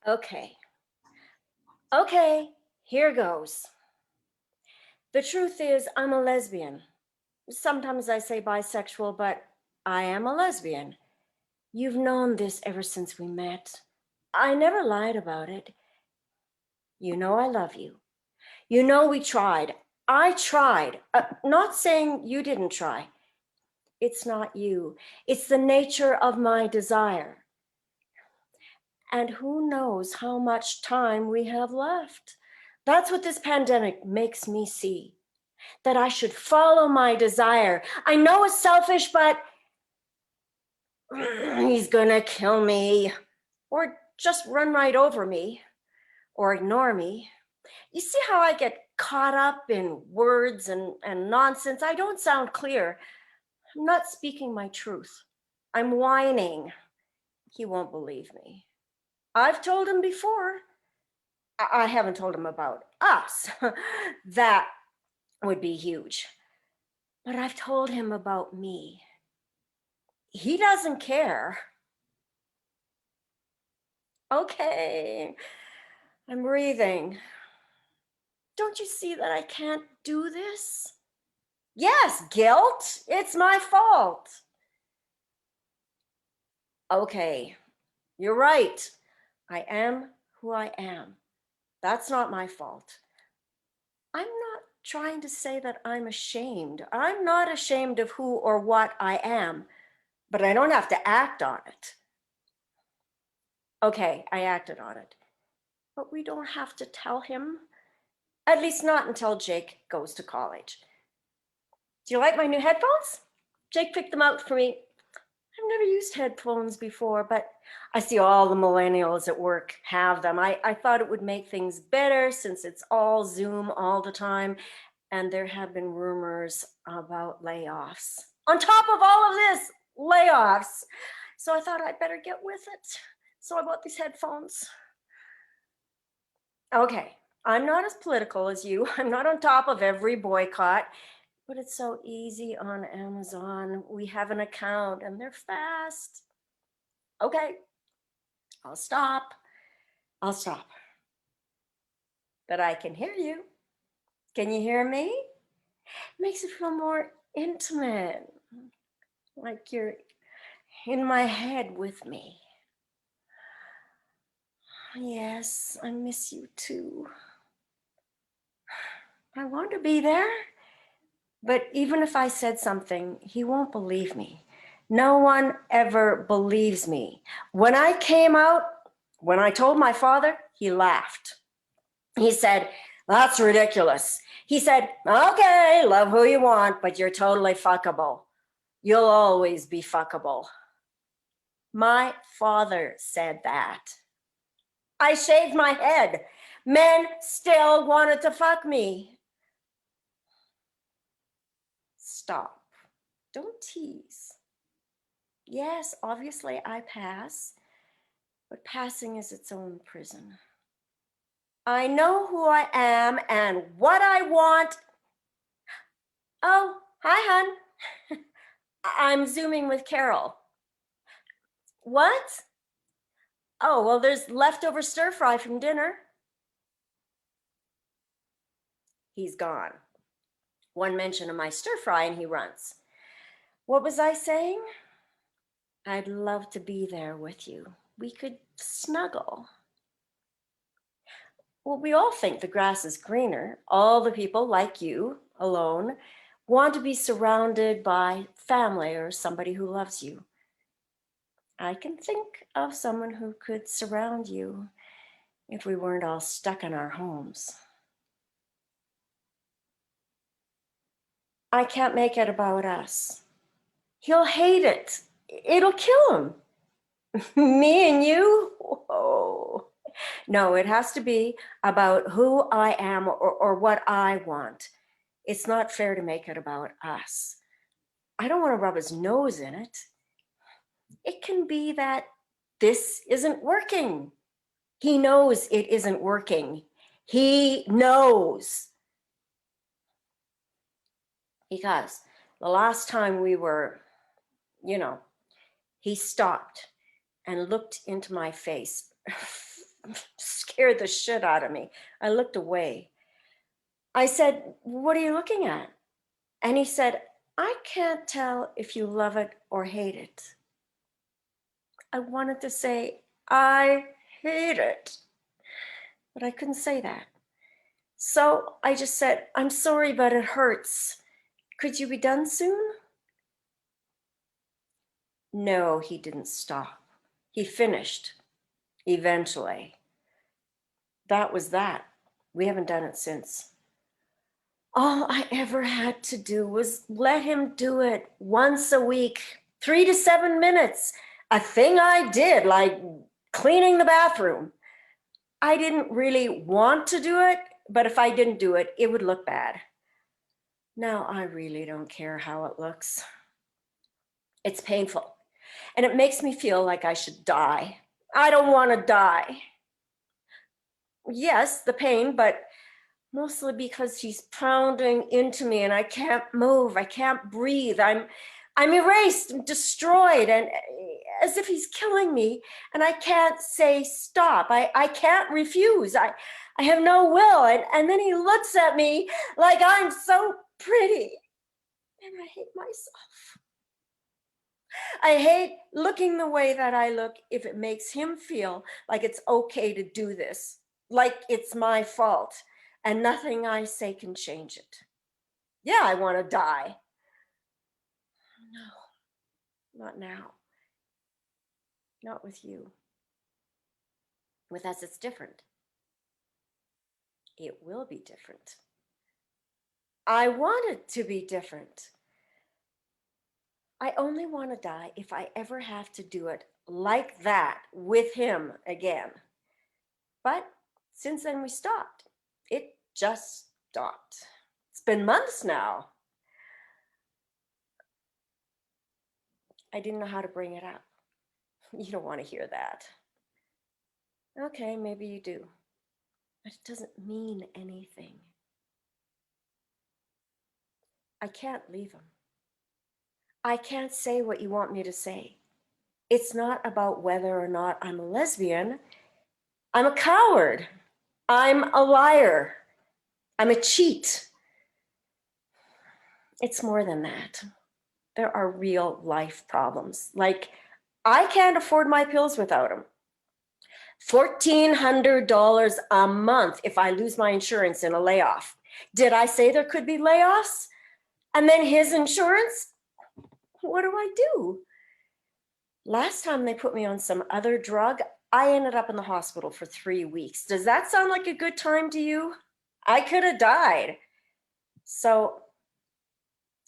Okay. Okay, here goes. The truth is, I'm a lesbian. Sometimes I say bisexual, but I am a lesbian. You've known this ever since we met. I never lied about it. You know I love you. You know we tried. I tried. Not saying you didn't try. It's not you. It's the nature of my desire. And who knows how much time we have left. That's what this pandemic makes me see. That I should follow my desire. I know it's selfish, but he's gonna kill me. Or just run right over me. Or ignore me. You see how I get caught up in words and nonsense? I don't sound clear. I'm not speaking my truth. I'm whining. He won't believe me. I've told him before. I haven't told him about us. That would be huge. But I've told him about me. He doesn't care. Okay, I'm breathing. Don't you see that I can't do this? Yes, guilt. It's my fault. Okay, you're right. I am who I am. That's not my fault. I'm not trying to say that I'm ashamed. I'm not ashamed of who or what I am, but I don't have to act on it. Okay, I acted on it. But we don't have to tell him, at least not until Jake goes to college. Do you like my new headphones? Jake picked them out for me. I've never used headphones before, but I see all the millennials at work have them. I thought it would make things better since it's all Zoom all the time, and there have been rumors about layoffs. On top of all of this, layoffs. So I thought I'd better get with it. So I bought these headphones. Okay, I'm not as political as you. I'm not on top of every boycott, but it's so easy on Amazon. We have an account and they're fast. Okay, I'll stop. I'll stop. But I can hear you. Can you hear me? It makes it feel more intimate, like you're in my head with me. Yes, I miss you too. I want to be there, but even if I said something, he won't believe me. No one ever believes me. When I came out, when I told my father, he laughed. He said, "That's ridiculous." He said, "Okay, love who you want, but you're totally fuckable. You'll always be fuckable." My father said that. I shaved my head. Men still wanted to fuck me. Stop. Don't tease. Yes, obviously I pass, but passing is its own prison. I know who I am and what I want. Oh, hi, hon. I'm Zooming with Carol. What? Oh, well, there's leftover stir fry from dinner. He's gone. One mention of my stir fry and he runs. What was I saying? I'd love to be there with you. We could snuggle. Well, we all think the grass is greener. All the people like you, alone, want to be surrounded by family or somebody who loves you. I can think of someone who could surround you if we weren't all stuck in our homes. I can't make it about us. He'll hate it. It'll kill him. Me and you? Whoa. No, it has to be about who I am or what I want. It's not fair to make it about us. I don't want to rub his nose in it. It can be that this isn't working. He knows it isn't working. He knows. Because the last time we were, he stopped and looked into my face scared the shit out of me. I looked away. I said, "What are you looking at?" And he said, "I can't tell if you love it or hate it." I wanted to say, "I hate it," but I couldn't say that. So I just said, "I'm sorry, but it hurts. Could you be done soon?" No, he didn't stop. He finished, eventually. That was that. We haven't done it since. All I ever had to do was let him do it once a week, 3 to 7 minutes, a thing I did, like cleaning the bathroom. I didn't really want to do it, but if I didn't do it, it would look bad. Now I really don't care how it looks. It's painful, and it makes me feel like I should die. I don't want to die. Yes, the pain, but mostly because he's pounding into me and I can't move, I can't breathe. I'm erased, I'm destroyed, and as if he's killing me, and I can't say stop. I can't refuse. I have no will. And then he looks at me like I'm so pretty, and I hate myself. I hate looking the way that I look if it makes him feel like it's okay to do this, like it's my fault, and nothing I say can change it. Yeah, I want to die. No, not now. Not with you. With us, it's different. It will be different. I want it to be different. I only want to die if I ever have to do it like that with him again. But since then, we stopped. It just stopped. It's been months now. I didn't know how to bring it up. You don't want to hear that. Okay, maybe you do. But it doesn't mean anything. I can't leave him. I can't say what you want me to say. It's not about whether or not I'm a lesbian. I'm a coward. I'm a liar. I'm a cheat. It's more than that. There are real life problems. Like, I can't afford my pills without him. $1,400 a month if I lose my insurance in a layoff. Did I say there could be layoffs? And then his insurance? What do I do? Last time they put me on some other drug, I ended up in the hospital for 3 weeks. Does that sound like a good time to you? I could have died. So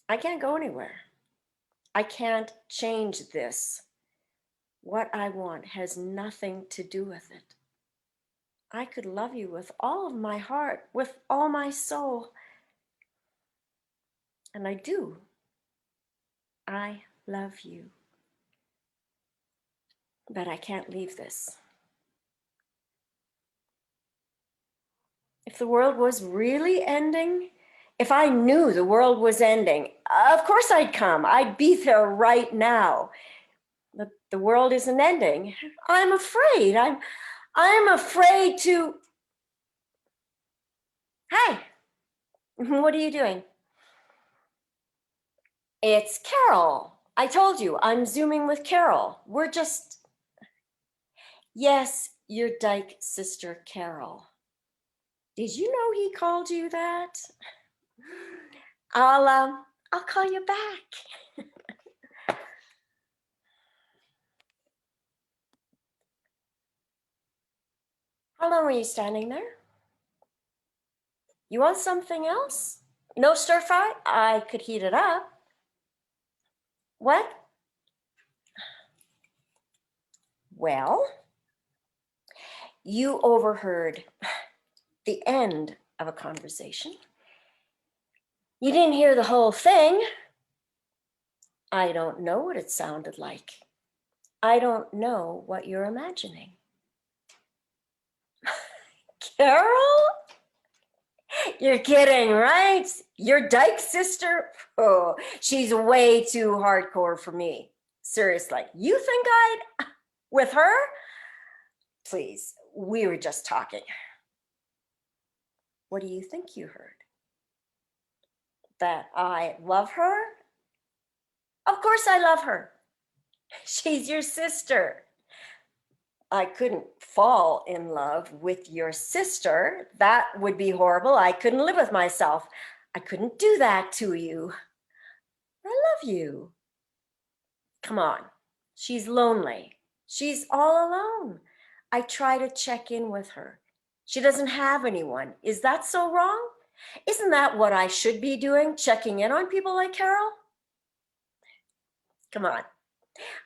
I can't go anywhere. I can't change this. What I want has nothing to do with it. I could love you with all of my heart, with all my soul. And I do. I love you. But I can't leave this. If the world was really ending, if I knew the world was ending, of course I'd come. I'd be there right now. But the world isn't ending. I'm afraid. I'm afraid to. Hi. What are you doing? It's Carol. I told you, I'm Zooming with Carol. We're just. Yes, your dyke sister, Carol. Did you know he called you that? I'll call you back. How long were you standing there? You want something else? No stir fry? I could heat it up. What? Well, you overheard the end of a conversation. You didn't hear the whole thing. I don't know what it sounded like. I don't know what you're imagining. Carol? You're kidding, right? Your dyke sister? Oh, she's way too hardcore for me. Seriously, you think I'd with her? Please, we were just talking. What do you think you heard? That I love her? Of course I love her. She's your sister. I couldn't fall in love with your sister. That would be horrible. I couldn't live with myself. I couldn't do that to you. I love you. Come on. She's lonely. She's all alone. I try to check in with her. She doesn't have anyone. Is that so wrong? Isn't that what I should be doing, checking in on people like Carol? Come on.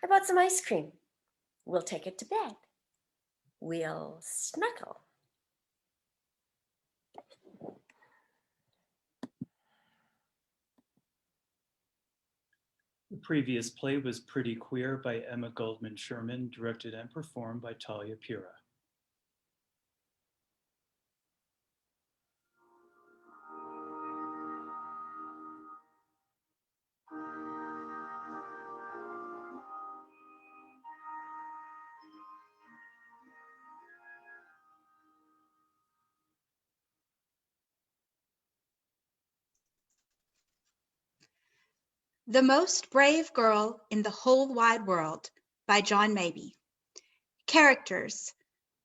I bought some ice cream. We'll take it to bed. We'll snuggle. The previous play was Pretty Queer by Emma Goldman-Sherman, directed and performed by Talia Pura. The Most Brave Girl in the Whole Wide World by John Mabey. Characters: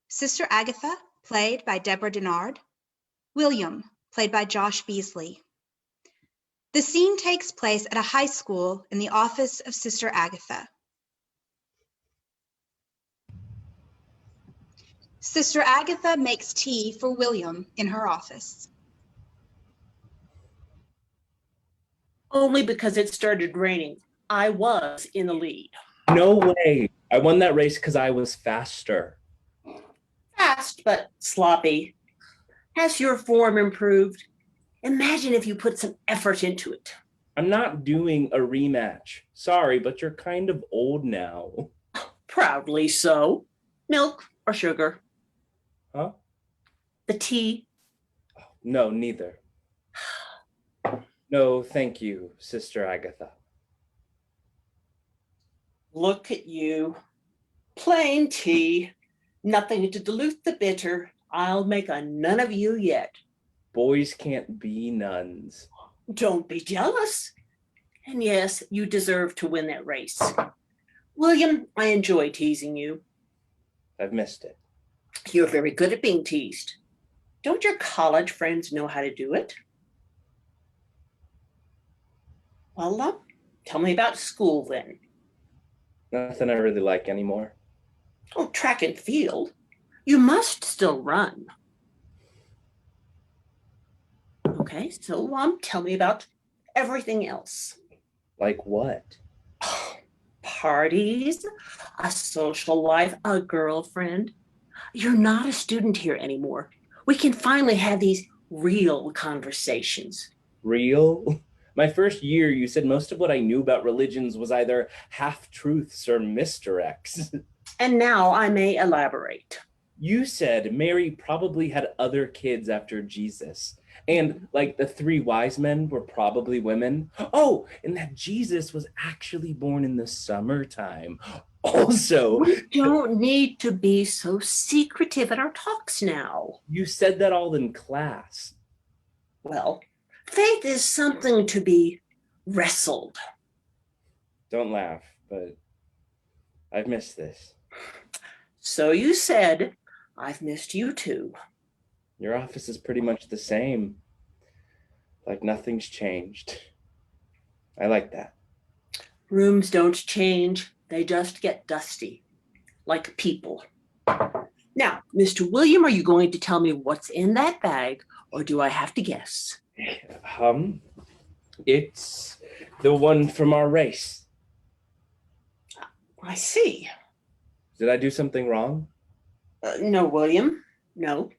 Sister Agatha, played by Deborah Dennard. William, played by Josh Beasley. The scene takes place at a high school in the office of Sister Agatha. Sister Agatha makes tea for William in her office. Only because it started raining. I was in the lead. No way. I won that race because I was faster. Fast, but sloppy. Has your form improved? Imagine if you put some effort into it. I'm not doing a rematch. Sorry, but you're kind of old now. Proudly so. Milk or sugar? Huh? The tea? No, neither. No, thank you, Sister Agatha. Look at you. Plain tea. Nothing to dilute the bitter. I'll make a nun of you yet. Boys can't be nuns. Don't be jealous. And yes, you deserve to win that race. William, I enjoy teasing you. I've missed it. You're very good at being teased. Don't your college friends know how to do it? Well, tell me about school then. Nothing I really like anymore. Oh, track and field. You must still run. Okay, so tell me about everything else. Like what? Parties, a social life, a girlfriend. You're not a student here anymore. We can finally have these real conversations. Real? My first year, you said most of what I knew about religions was either half-truths or misdirects. And now I may elaborate. You said Mary probably had other kids after Jesus. And like the three wise men were probably women. Oh, and that Jesus was actually born in the summertime. Also, We don't need to be so secretive in our talks now. you said that all in class. Well, faith is something to be wrestled. Don't laugh, but I've missed this. So you said, I've missed you too. Your office is pretty much the same. Like nothing's changed. I like that. Rooms don't change, they just get dusty, like people. Now, Mr. William, are you going to tell me what's in that bag, or do I have to guess? It's the one from our race. I see. Did I do something wrong? No, William, no.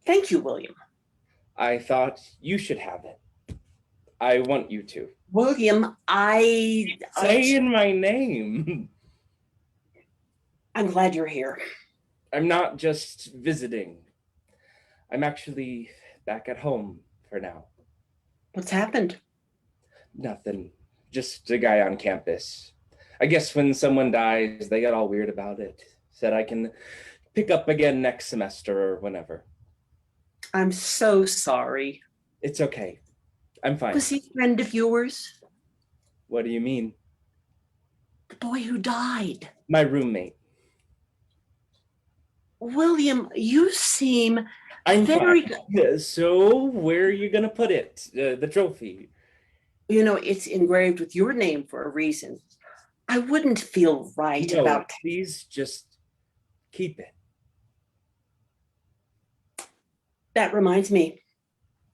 Thank you, William. I thought you should have it. I want you to. William, Say in my name. I'm glad you're here. I'm not just visiting. I'm actually back at home for now. What's happened? Nothing. Just a guy on campus. I guess when someone dies, they get all weird about it. Said I can pick up again next semester or whenever. I'm so sorry. It's okay. I'm fine. Was he a friend of yours? What do you mean? The boy who died. My roommate. William, you seem I'm very fine. So where are you gonna put it? The trophy. You know, it's engraved with your name for a reason. I wouldn't feel right No, about. please just keep it. That reminds me,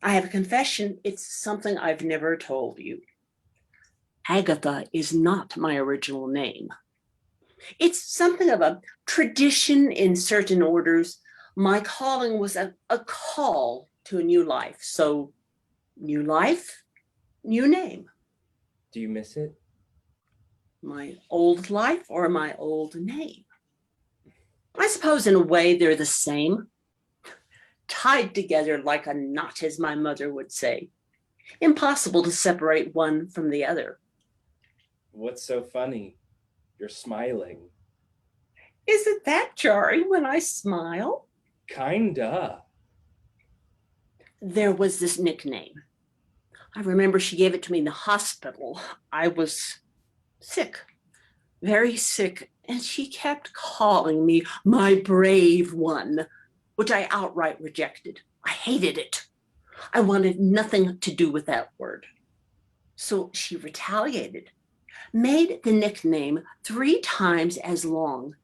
I have a confession. It's something I've never told you. Agatha is not my original name. It's something of a tradition in certain orders. My calling was a call to a new life. So, new life, new name. Do you miss it? My old life or my old name? I suppose in a way they're the same. Tied together like a knot, as my mother would say. Impossible to separate one from the other. What's so funny? You're smiling. Isn't that jarring when I smile? Kinda. There was this nickname. I remember she gave it to me in the hospital. I was sick, very sick, and she kept calling me my brave one, which I outright rejected. I hated it. I wanted nothing to do with that word. So she retaliated, made the nickname 3 times as long,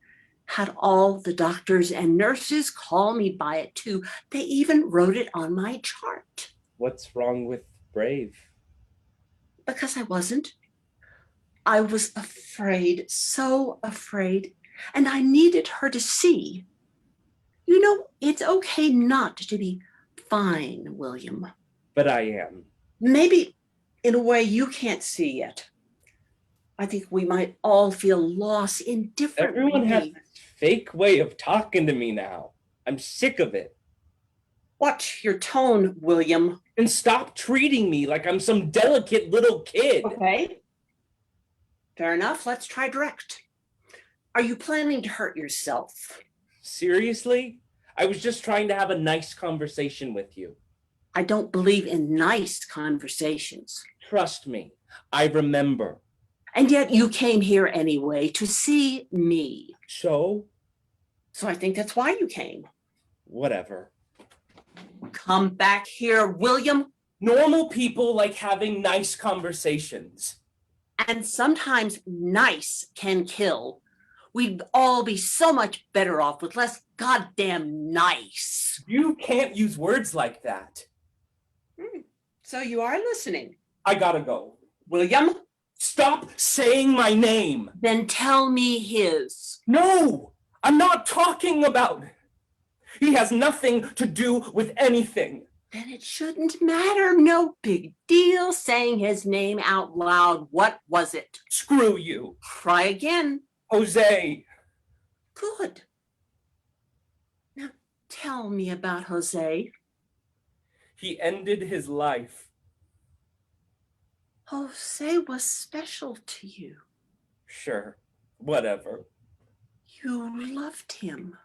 had all the doctors and nurses call me by it too. They even wrote it on my chart. What's wrong with brave? Because I wasn't. I was afraid, so afraid, and I needed her to see. You know, it's okay not to be fine, William. But I am. Maybe in a way you can't see yet. I think we might all feel loss in different Everyone has ways. this fake way of talking to me now. I'm sick of it. Watch your tone, William. And stop treating me like I'm some delicate little kid. Okay. Fair enough. Let's try direct. Are you planning to hurt yourself? Seriously? I was just trying to have a nice conversation with you. I don't believe in nice conversations. Trust me, I remember. And yet you came here anyway to see me. So, So I think that's why you came. whatever. Come back here, William. Normal people like having nice conversations. And sometimes nice can kill. We'd all be so much better off with less goddamn nice. You can't use words like that. So you are listening. I gotta go. William, Stop saying my name. then tell me his. No, I'm not talking about. He has nothing to do with anything. Then it shouldn't matter. No big deal saying his name out loud. What was it? Screw you. Try again. Jose. Good. Now tell me about Jose. He ended his life. Jose was special to you. Sure, whatever. You loved him.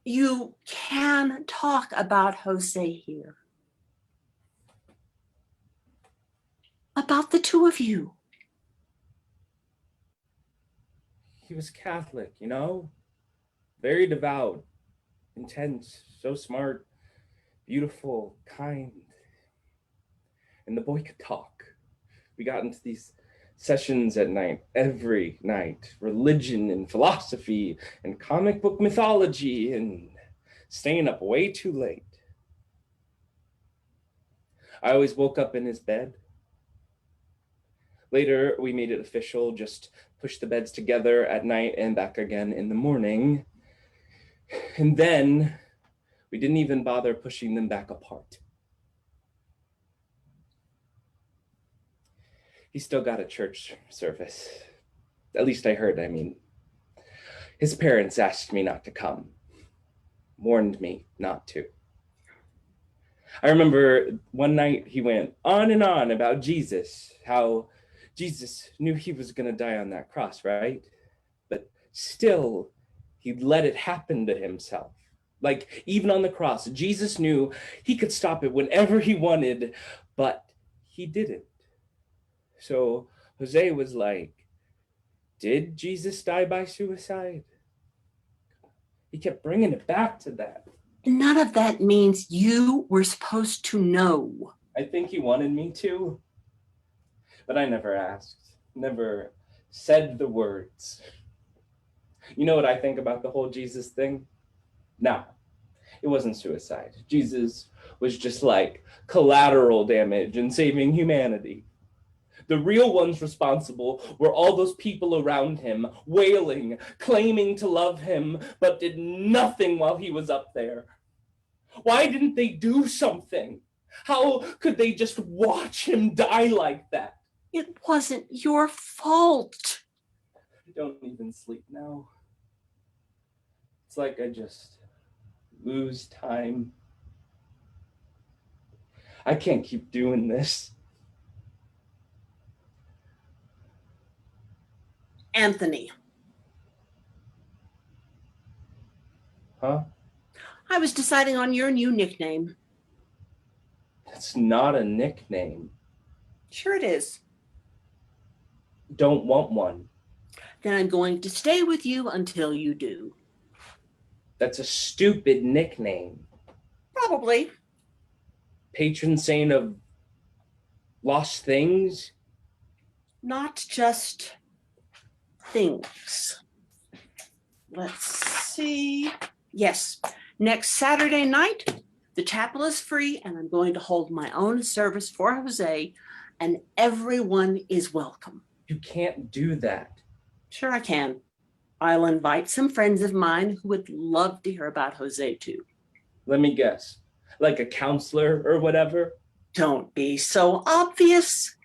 You can talk about Jose here. About the two of you. He was Catholic, you know? Very devout, intense, so smart, beautiful, kind. And the boy could talk. We got into these sessions at night, every night, religion and philosophy and comic book mythology and staying up way too late. I always woke up in his bed. Later, we made it official, just push the beds together at night and back again in the morning. And then we didn't even bother pushing them back apart. He still got a church service. At least I heard, His parents asked me not to come, warned me not to. I remember one night he went on and on about Jesus, how Jesus knew he was going to die on that cross, right? Still, he let it happen to himself. Like, even on the cross, Jesus knew he could stop it whenever he wanted, but he didn't. So Jose was like, did Jesus die by suicide? He kept bringing it back to that. None of that means you were supposed to know. I think he wanted me to, but I never asked, never said the words. You know what I think about the whole Jesus thing? No, it wasn't suicide. Jesus was just like collateral damage and saving humanity. The real ones responsible were all those people around him, wailing, claiming to love him, but did nothing while he was up there. Why didn't they do something? How could they just watch him die like that? It wasn't your fault. I don't even sleep now. It's like I just lose time. I can't keep doing this. Anthony. Huh? I was deciding on your new nickname. That's not a nickname. Sure it is. Don't want one. Then I'm going to stay with you until you do. That's a stupid nickname. Probably. Patron saint of lost things? Not just things. Let's see. Yes, next Saturday night, the chapel is free and I'm going to hold my own service for Jose and everyone is welcome. You can't do that. Sure I can. I'll invite some friends of mine who would love to hear about Jose too. Let me guess. Like a counselor or whatever? Don't be so obvious.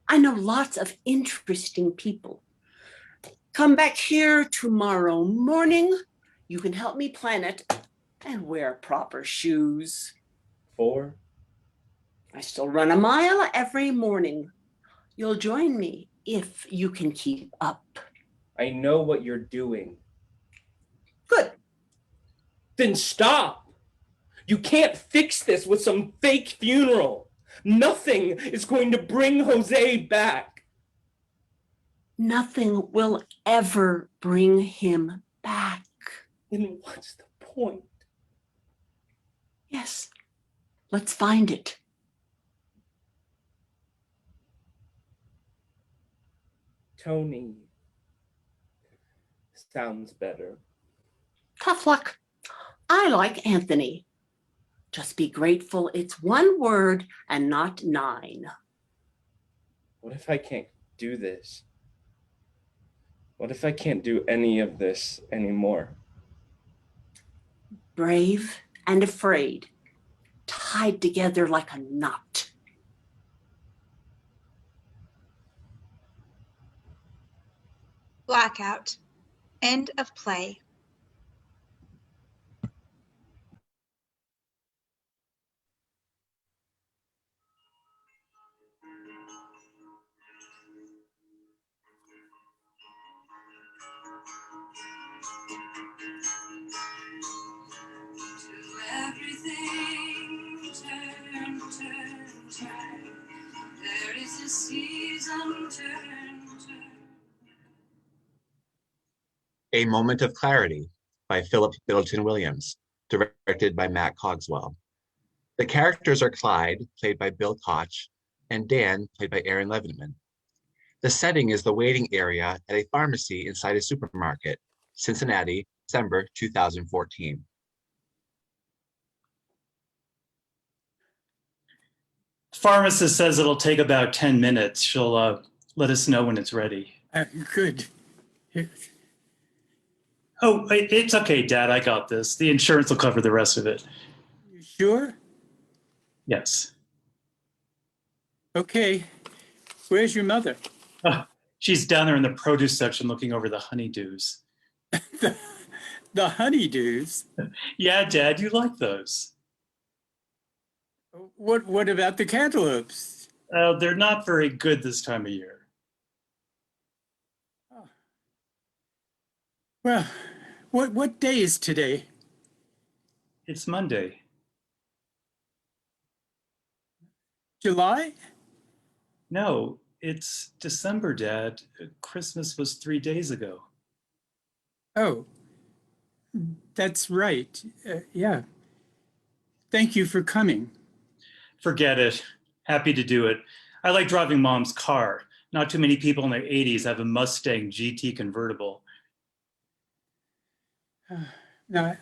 I know lots of interesting people. Come back here tomorrow morning. You can help me plan it and wear proper shoes. 4? I still run a mile every morning. You'll join me if you can keep up. I know what you're doing. Good. Then stop. You can't fix this with some fake funeral. Nothing is going to bring Jose back. Nothing will ever bring him back. Then what's the point? Yes, let's find it. Tony. Sounds better. Tough luck. I like Anthony. Just be grateful it's one word and not 9. What if I can't do this? What if I can't do any of this anymore? Brave and afraid, tied together like a knot. Blackout. End of play. Everything turn, turn, turn. There is a season, turn, turn. A Moment of Clarity by Philip Middleton Williams, directed by Matt Cogswell. The characters are Clyde, played by Bill Koch, and Dan, played by Aaron Leventman. The setting is the waiting area at a pharmacy inside a supermarket, Cincinnati, December 2014. Pharmacist says it'll take about 10 minutes. She'll let us know when it's ready. Good. Oh, it's okay, Dad. I got this. The insurance will cover the rest of it. You sure? Yes. Okay. Where's your mother? She's down there in the produce section looking over the honeydews. The honeydews? Yeah, Dad, you like those. What about the cantaloupes? They're not very good this time of year. Well, what day is today? It's Monday. July? No, it's December, Dad. Christmas was 3 days ago. Oh, that's right. Yeah. Thank you for coming. Forget it. Happy to do it. I like driving Mom's car. Not too many people in their 80s have a Mustang GT convertible. No,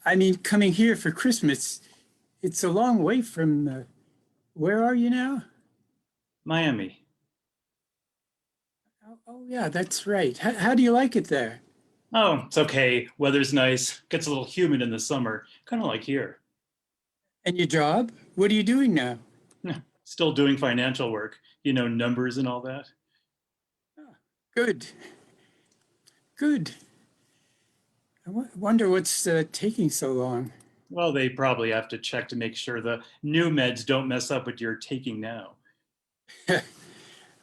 I mean, coming here for Christmas, it's a long way from, where are you now? Miami. Oh, yeah, that's right. How do you like it there? Oh, it's okay. Weather's nice. Gets a little humid in the summer, kind of like here. And your job? What are you doing now? Still doing financial work, you know, numbers and all that. Good. Good. I wonder what's taking so long. Well, they probably have to check to make sure the new meds don't mess up what you're taking now.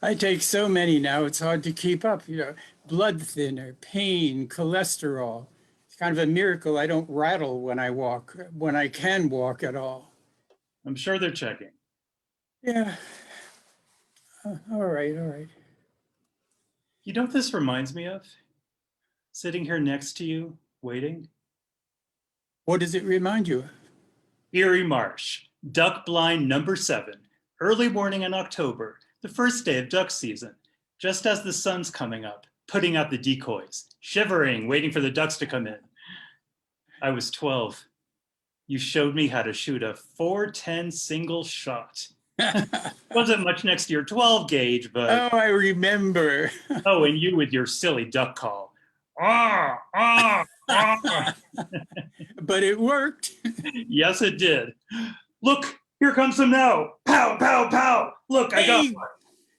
I take so many now, it's hard to keep up. You know, blood thinner, pain, cholesterol. It's kind of a miracle I don't rattle when I walk, when I can walk at all. I'm sure they're checking. Yeah. All right, all right. You know what this reminds me of? Sitting here next to you, waiting. What does it remind you of? Erie Marsh, duck blind number 7, early morning in October, the first day of duck season, just as the sun's coming up, putting out the decoys, shivering, waiting for the ducks to come in. I was 12. You showed me how to shoot a 410 single shot. Wasn't much next to your 12 gauge, but... Oh, I remember. Oh, and you with your silly duck call. Ah, ah, ah. But it worked. Yes, it did. Look, here comes some now. Pow, pow, pow. Look, I got Hey, one.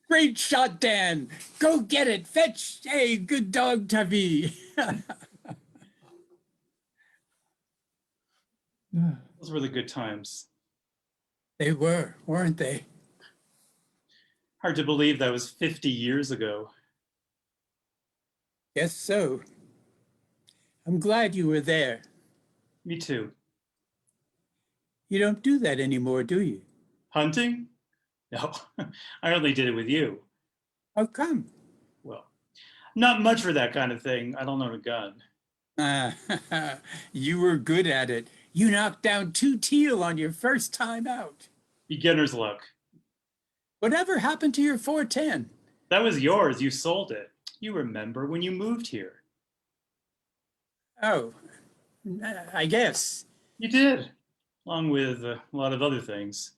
great shot, Dan. Go get it. Fetch. Hey, good dog, Tubby. Those were the good times. They were, weren't they? Hard to believe that was 50 years ago. Guess so. I'm glad you were there. Me too. You don't do that anymore, do you? Hunting? No, I only did it with you. How come? Well, not much for that kind of thing. I don't own a gun. You were good at it. You knocked down 2 teal on your first time out. Beginner's luck. Whatever happened to your 410? That was yours. You sold it. You remember when you moved here. Oh, I guess. You did, along with a lot of other things.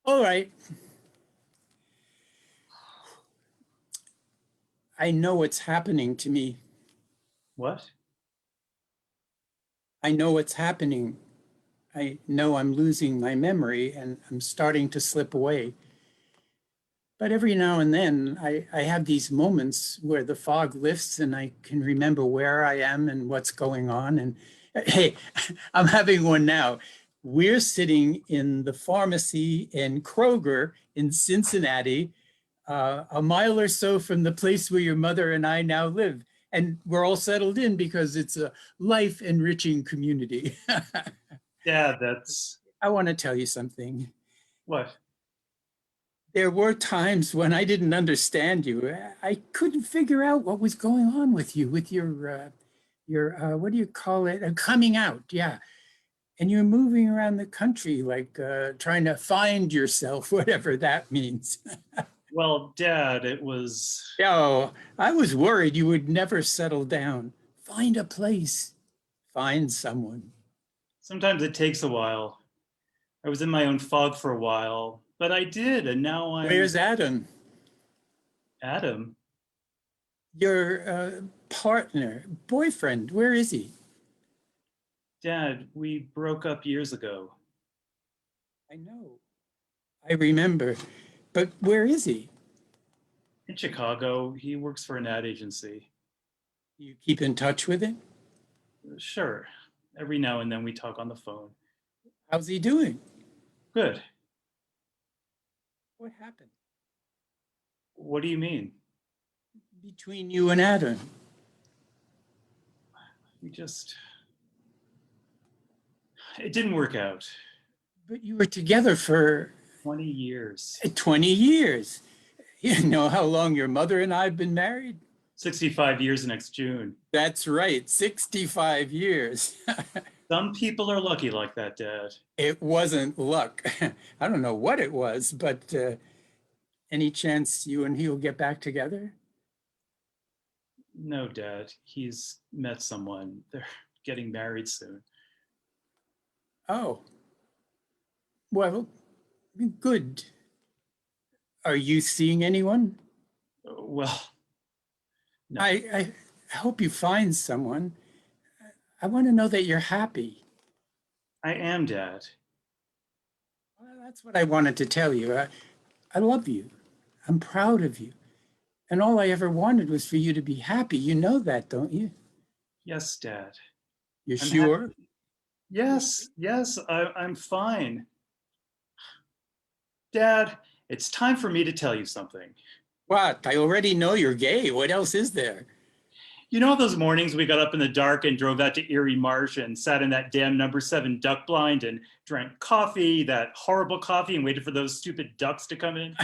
All right. I know what's happening to me. What? I know what's happening. I know I'm losing my memory and I'm starting to slip away. But every now and then I have these moments where the fog lifts and I can remember where I am and what's going on. And hey, I'm having one now. We're sitting in the pharmacy in Kroger in Cincinnati, a mile or so from the place where your mother and I now live. And we're all settled in because it's a life-enriching community. Yeah, that's... I want to tell you something. What? There were times when I didn't understand you. I couldn't figure out what was going on with you, with your what do you call it? Coming out, yeah. And you're moving around the country, like trying to find yourself, whatever that means. Well, Dad, it was... Oh, I was worried you would never settle down. Find a place, find someone. Sometimes it takes a while. I was in my own fog for a while, but I did, and now I'm... Where's Adam? Adam? Your partner, boyfriend, where is he? Dad, we broke up years ago. I know. I remember. But where is he? In Chicago. He works for an ad agency. You keep in touch with him? Sure. Every now and then we talk on the phone. How's he doing? Good. What happened? What do you mean? between you and Adam? It didn't work out. But you were together for 20 years. 20 years. You know how long your mother and I have been married? 65 years next June. That's right, 65 years. Some people are lucky like that, Dad. It wasn't luck. I don't know what it was, but any chance you and he will get back together? No, Dad. He's met someone. They're getting married soon. Oh, well, good. Are you seeing anyone? Well, no. I hope you find someone. I want to know that you're happy. I am, Dad. Well, that's what I wanted to tell you. I love you. I'm proud of you. And all I ever wanted was for you to be happy. You know that, don't you? Yes, Dad. You I'm sure? happy. Yes, I'm fine. Dad, it's time for me to tell you something. What? I already know you're gay. What else is there? You know those mornings we got up in the dark and drove out to Erie Marsh and sat in that damn number 7 duck blind and drank coffee, that horrible coffee, and waited for those stupid ducks to come in?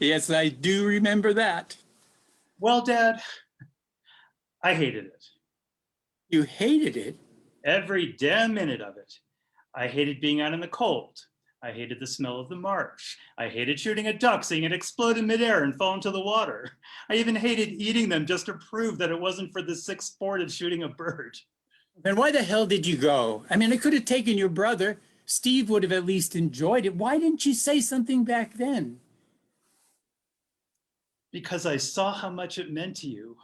Yes, I do remember that. Well, Dad, I hated it. You hated it? Every damn minute of it. I hated being out in the cold. I hated the smell of the marsh. I hated shooting a duck, seeing it explode in midair and fall into the water. I even hated eating them just to prove that it wasn't for the sick sport of shooting a bird. Then why the hell did you go? I mean, I could have taken your brother. Steve would have at least enjoyed it. Why didn't you say something back then? Because I saw how much it meant to you.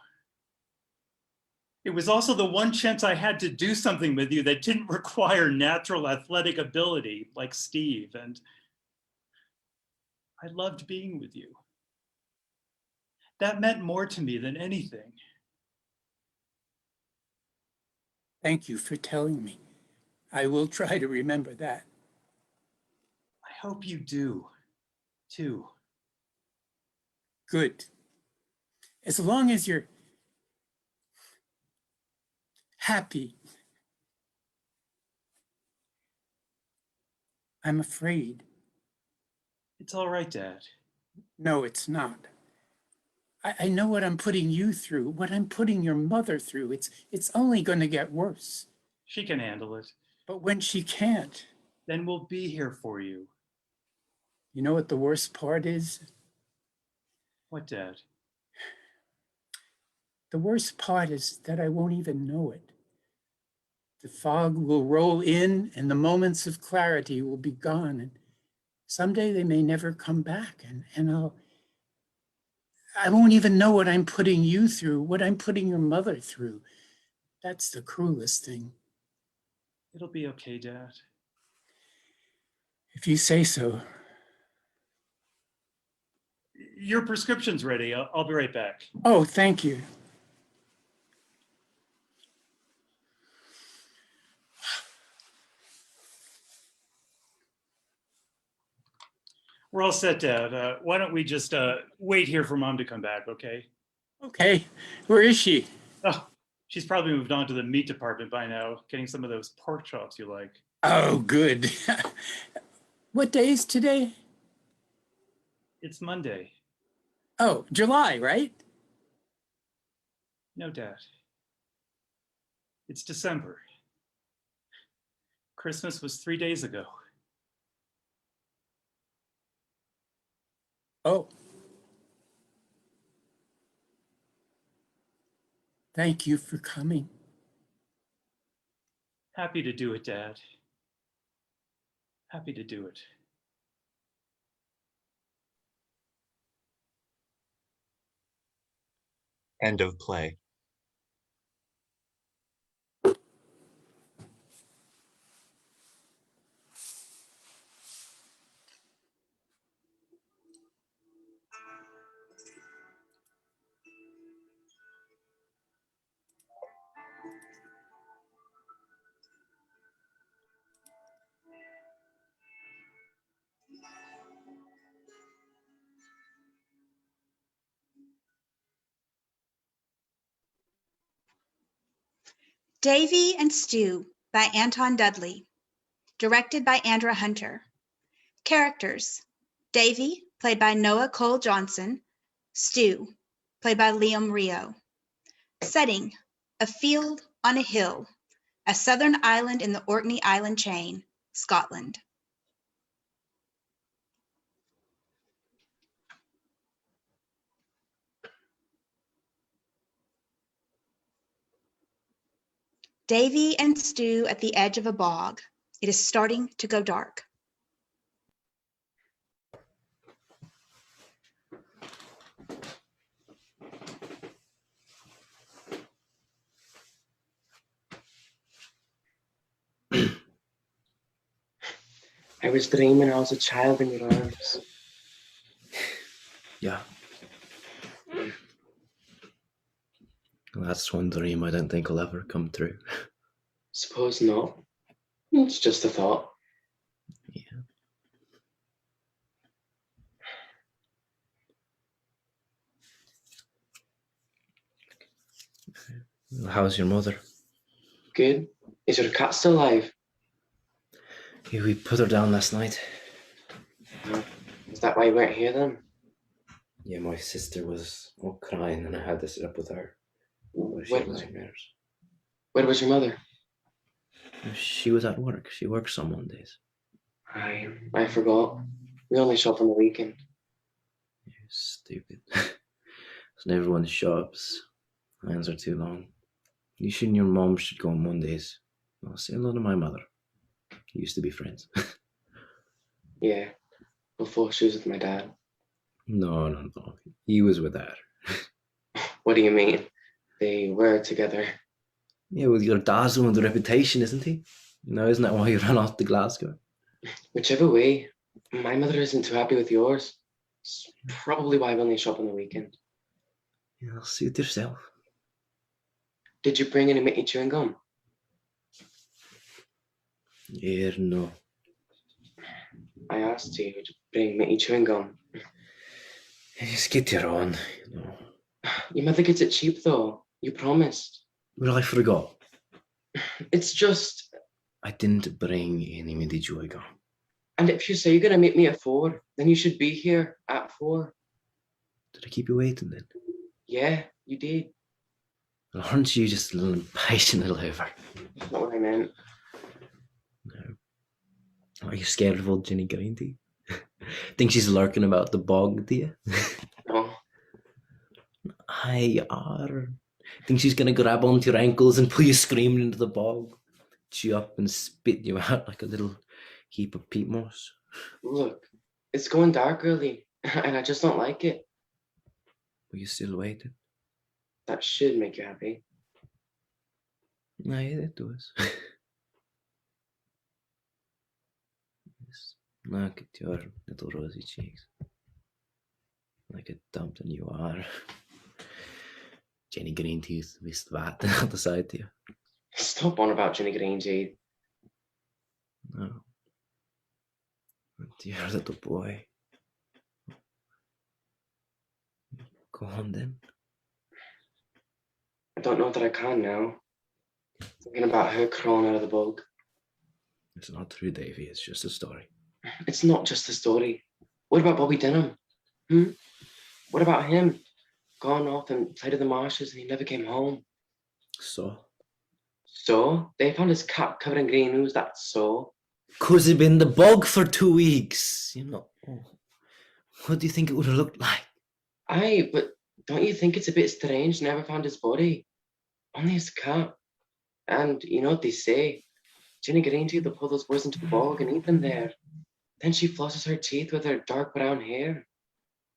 It was also the one chance I had to do something with you that didn't require natural athletic ability like Steve, and I loved being with you. That meant more to me than anything. Thank you for telling me. I will try to remember that. I hope you do, too. Good. As long as you're happy. I'm afraid. It's all right, Dad. No, it's not. I know what I'm putting you through, what I'm putting your mother through. It's only going to get worse. She can handle it. But when she can't, Then we'll be here for you. you know what the worst part is? What, Dad? The worst part is that I won't even know it. The fog will roll in and the moments of clarity will be gone. And someday they may never come back. And I won't even know what I'm putting you through, what I'm putting your mother through. That's the cruelest thing. It'll be okay, Dad. If you say so. Your prescription's ready. I'll be right back. Oh, thank you. We're all set, Dad. Why don't we just wait here for Mom to come back, okay? Okay, where is she? Oh, she's probably moved on to the meat department by now, getting some of those pork chops you like. Oh, good. What day is today? It's Monday. Oh, July, right? No, Dad. It's December. Christmas was 3 days ago. Oh. Thank you for coming. Happy to do it, Dad. Happy to do it. End of play. Davy and Stu by Anton Dudley. Directed by Andra Hunter. Characters: Davy, played by Noah Cole Johnson. Stu, played by Liam Rio. Setting: a field on a hill, a southern island in the Orkney Island chain, Scotland. Davy and Stu at the edge of a bog. It is starting to go dark. I was dreaming I was a child in your arms. Yeah. Well, that's one dream I don't think will ever come true. Suppose not. It's just a thought. Yeah. Well, how's your mother? Good. Is your cat still alive? Yeah, we put her down last night. Is that why you weren't here then? Yeah, my sister was all crying and I had to sit up with her. She Where had was, nightmares. where was your mother? She was at work. She works on Mondays. I forgot. We only shop on the weekend. You're stupid. It's in everyone's shops. Lines are too long. You and your mom should go on Mondays. I'll say hello to my mother. We used to be friends. Yeah, before she was with my dad. No. He was with her. What do you mean? They were together. Yeah, well, your dad's the one with the reputation, isn't he? Isn't that why you ran off to Glasgow? Whichever way, my mother isn't too happy with yours. It's probably why we only shop on the weekend. Yeah, suit yourself. Did you bring any Mickey chewing gum? Yeah, no. I asked you to bring Mickey chewing gum. Just get your own, Your mother gets it cheap though. You promised. Well, I forgot. It's just... I didn't bring any Mindy Joy gum. And if you say you're going to meet me at 4, then you should be here at 4. Did I keep you waiting then? Yeah, you did. Well, aren't you just a little impatient little hover? That's not what I meant. No. Are you scared of old Jenny Greenty? Think she's lurking about the bog, do you? No. I are. Think she's gonna grab onto your ankles and pull you screaming into the bog, chew up and spit you out like a little heap of peat moss? Look, it's going dark early, and I just don't like it. Will you still waiting? That should make you happy. Nej, it does. Yes. Look at your little rosy cheeks. Like a dumpling you are. Jenny Greenteeth, visst vatten at the side to you. Stop on about Jenny Green, Jade. No. Dear little boy. Go on then. I don't know that I can now. Thinking about her crawling out of the bog. It's not true, Davy. It's just a story. It's not just a story. What about Bobby Denham? What about him? Gone off and played in the marshes and he never came home. So? So? They found his cap covered in green ooze, that's so. 'Cause he'd been in the bog for 2 weeks. What do you think it would have looked like? Aye, but don't you think it's a bit strange? Never found his body. Only his cap. And you know what they say? Jenny Greenteeth will pull those boys into the bog and eat them there. Then she flosses her teeth with her dark brown hair.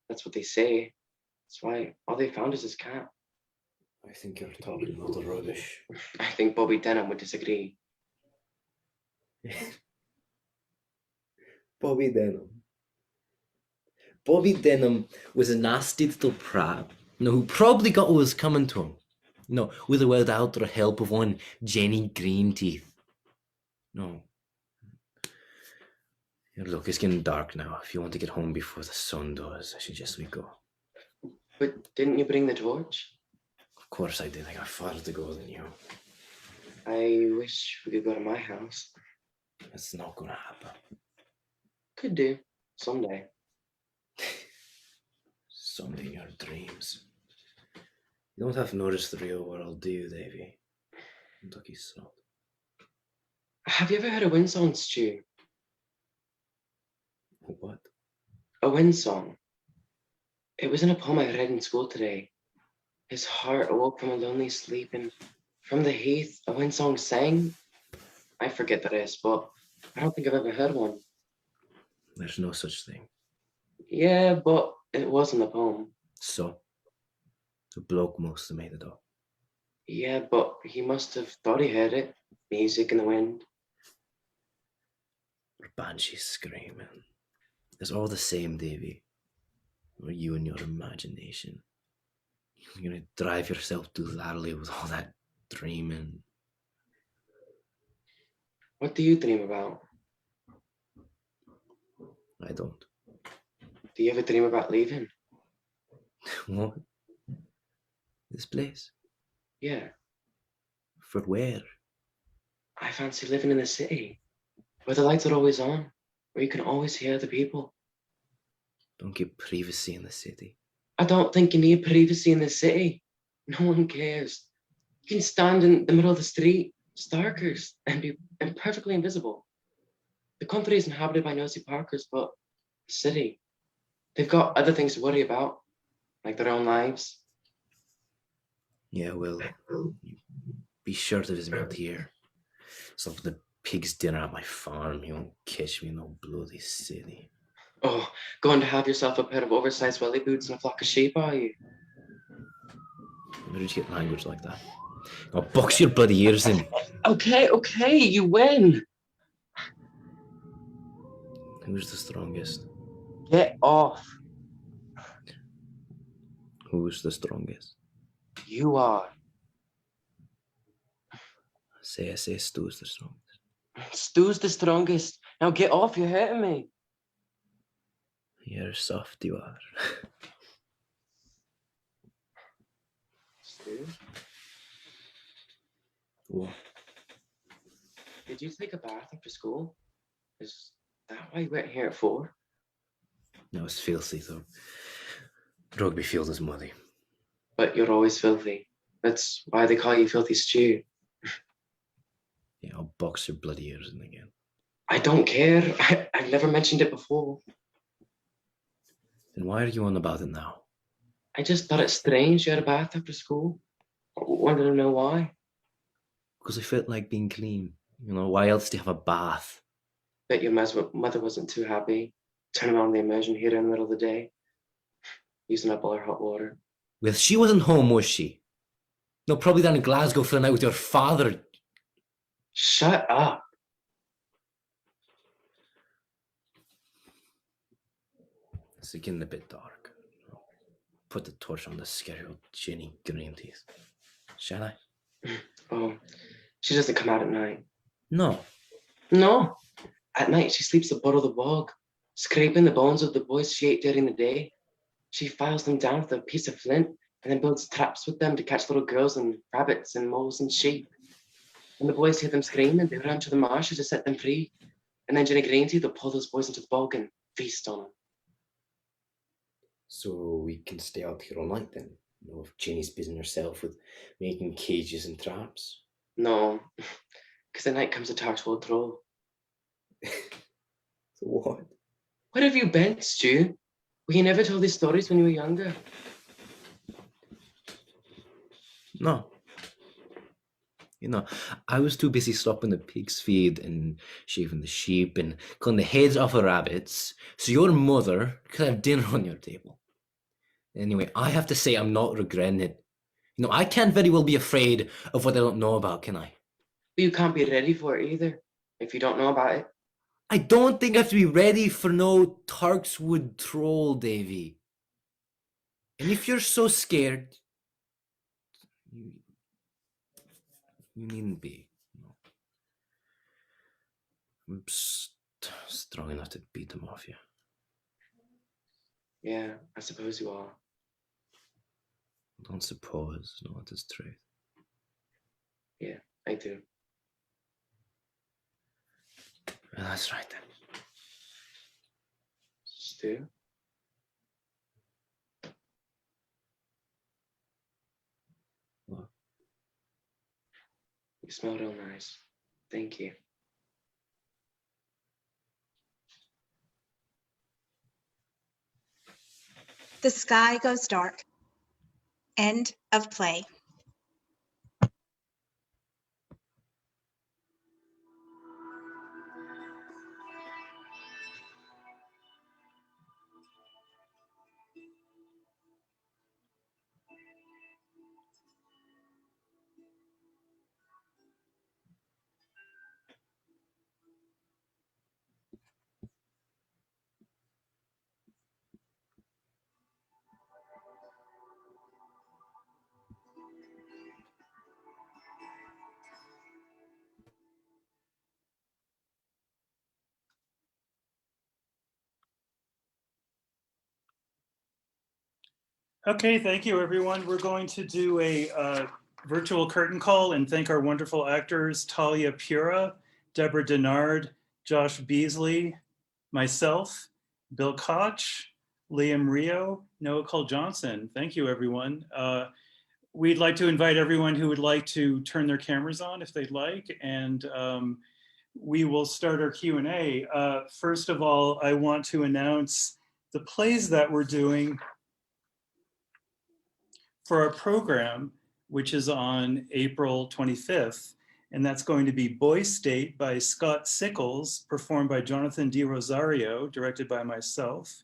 That's what they say. That's why all they found is his cap. I think you're talking a lot of rubbish. I think Bobby Denham would disagree. Bobby Denham. Bobby Denham was a nasty little prat, who probably got what was coming to him. With or without the help of one Jenny Greenteeth. No. Here, look, it's getting dark now. If you want to get home before the sun does, I suggest we go. But didn't you bring the torch? Of course I did. I got farther to go than you. I wish we could go to my house. It's not gonna happen. Could do. Someday. Someday in your dreams. You don't have to notice the real world, do you, Davy? Ducky sod. Have you ever heard a wind song, Stu? What? A wind song. It was in a poem I read in school today. His heart awoke from a lonely sleep, and from the heath a wind song sang. I forget the rest, but I don't think I've ever heard one. There's no such thing. Yeah, but it was in the poem. So? The bloke must have made it up. Yeah, but he must have thought he heard it. Music in the wind. Or banshees screaming. It's all the same, Davy. Or you and your imagination. You're gonna drive yourself to Larley with all that dreaming. What do you dream about? I don't. Do you ever dream about leaving? What? This place? Yeah, For where? I fancy living in the city, where the lights are always on, where you can always hear the people. Don't get privacy in the city. I don't think you need privacy in the city. No one cares. You can stand in the middle of the street, starkers, and be perfectly invisible. The country is inhabited by nosy parkers, but the city, they've got other things to worry about, like their own lives. Yeah, well, be sure to visit me out here. Stop the pig's dinner at my farm. You won't catch me in no bloody city. Oh, going to have yourself a pair of oversized welly boots and a flock of sheep, are you? Where did you get language like that? I'll box your bloody ears in. Okay, you win. Who's the strongest? Get off. Who's the strongest? You are. I say Stu's the strongest. Stu's the strongest. Now get off, you're hurting me. You're soft, you are. Stu, What? did you take a bath after school? Is that why you went here at 4? No, it's filthy though. Rugby field is muddy. But you're always filthy. That's why they call you Filthy Stew. Yeah, I'll box your bloody ears in again. I don't care. I've never mentioned it before. Then why are you on about it now? I just thought it strange you had a bath after school. I wanted to know why. Because I felt like being clean. You know, why else do you have a bath? Bet your mother wasn't too happy. Turning on the immersion heater in the middle of the day. Using up all her hot water. Well, she wasn't home, was she? No, probably down in Glasgow for the night with your father. Shut up. It's getting a bit dark. Put the torch on the scary old Jenny green teeth. Shall I? Oh, she doesn't come out at night. No. No. At night, she sleeps aboard the bog, scraping the bones of the boys she ate during the day. She files them down with a piece of flint and then builds traps with them to catch little girls and rabbits and moles and sheep. When the boys hear them screaming, they run to the marshes to set them free. And then Jenny Greenteeth will pull those boys into the bog and feast on them. So we can stay out here all night then? You know, if Jenny's busying herself with making cages and traps? No, because at night comes a Tagswell troll. So what? Where have you been, Stu? Well, you never told these stories when you were younger. No. You know, I was too busy stopping the pig's feed and shaving the sheep and cutting the heads off the rabbits, so your mother could have dinner on your table. Anyway, I have to say I'm not regretting it. You know, I can't very well be afraid of what I don't know about, can I? But you can't be ready for it either, if you don't know about it. I don't think I have to be ready for no Tarkswood troll, Davy. And if you're so scared, you needn't be. No. I'm strong enough to beat them off you. Yeah, I suppose you are. Don't suppose, no, it is truth. Yeah, I do. Well, that's right then. Stu? What? You smell real nice. Thank you. The sky goes dark. End of play. Okay, thank you, everyone. We're going to do a virtual curtain call and thank our wonderful actors, Talia Pura, Deborah Dennard, Josh Beasley, myself, Bill Koch, Liam Rio, Noah Cole Johnson. Thank you, everyone. We'd like to invite everyone who would like to turn their cameras on if they'd like, and we will start our Q&A. First of all, I want to announce the plays that we're doing for our program, which is on April 25th. And that's going to be Boy State by Scott Sickles, performed by Jonathan Di Rosario, directed by myself.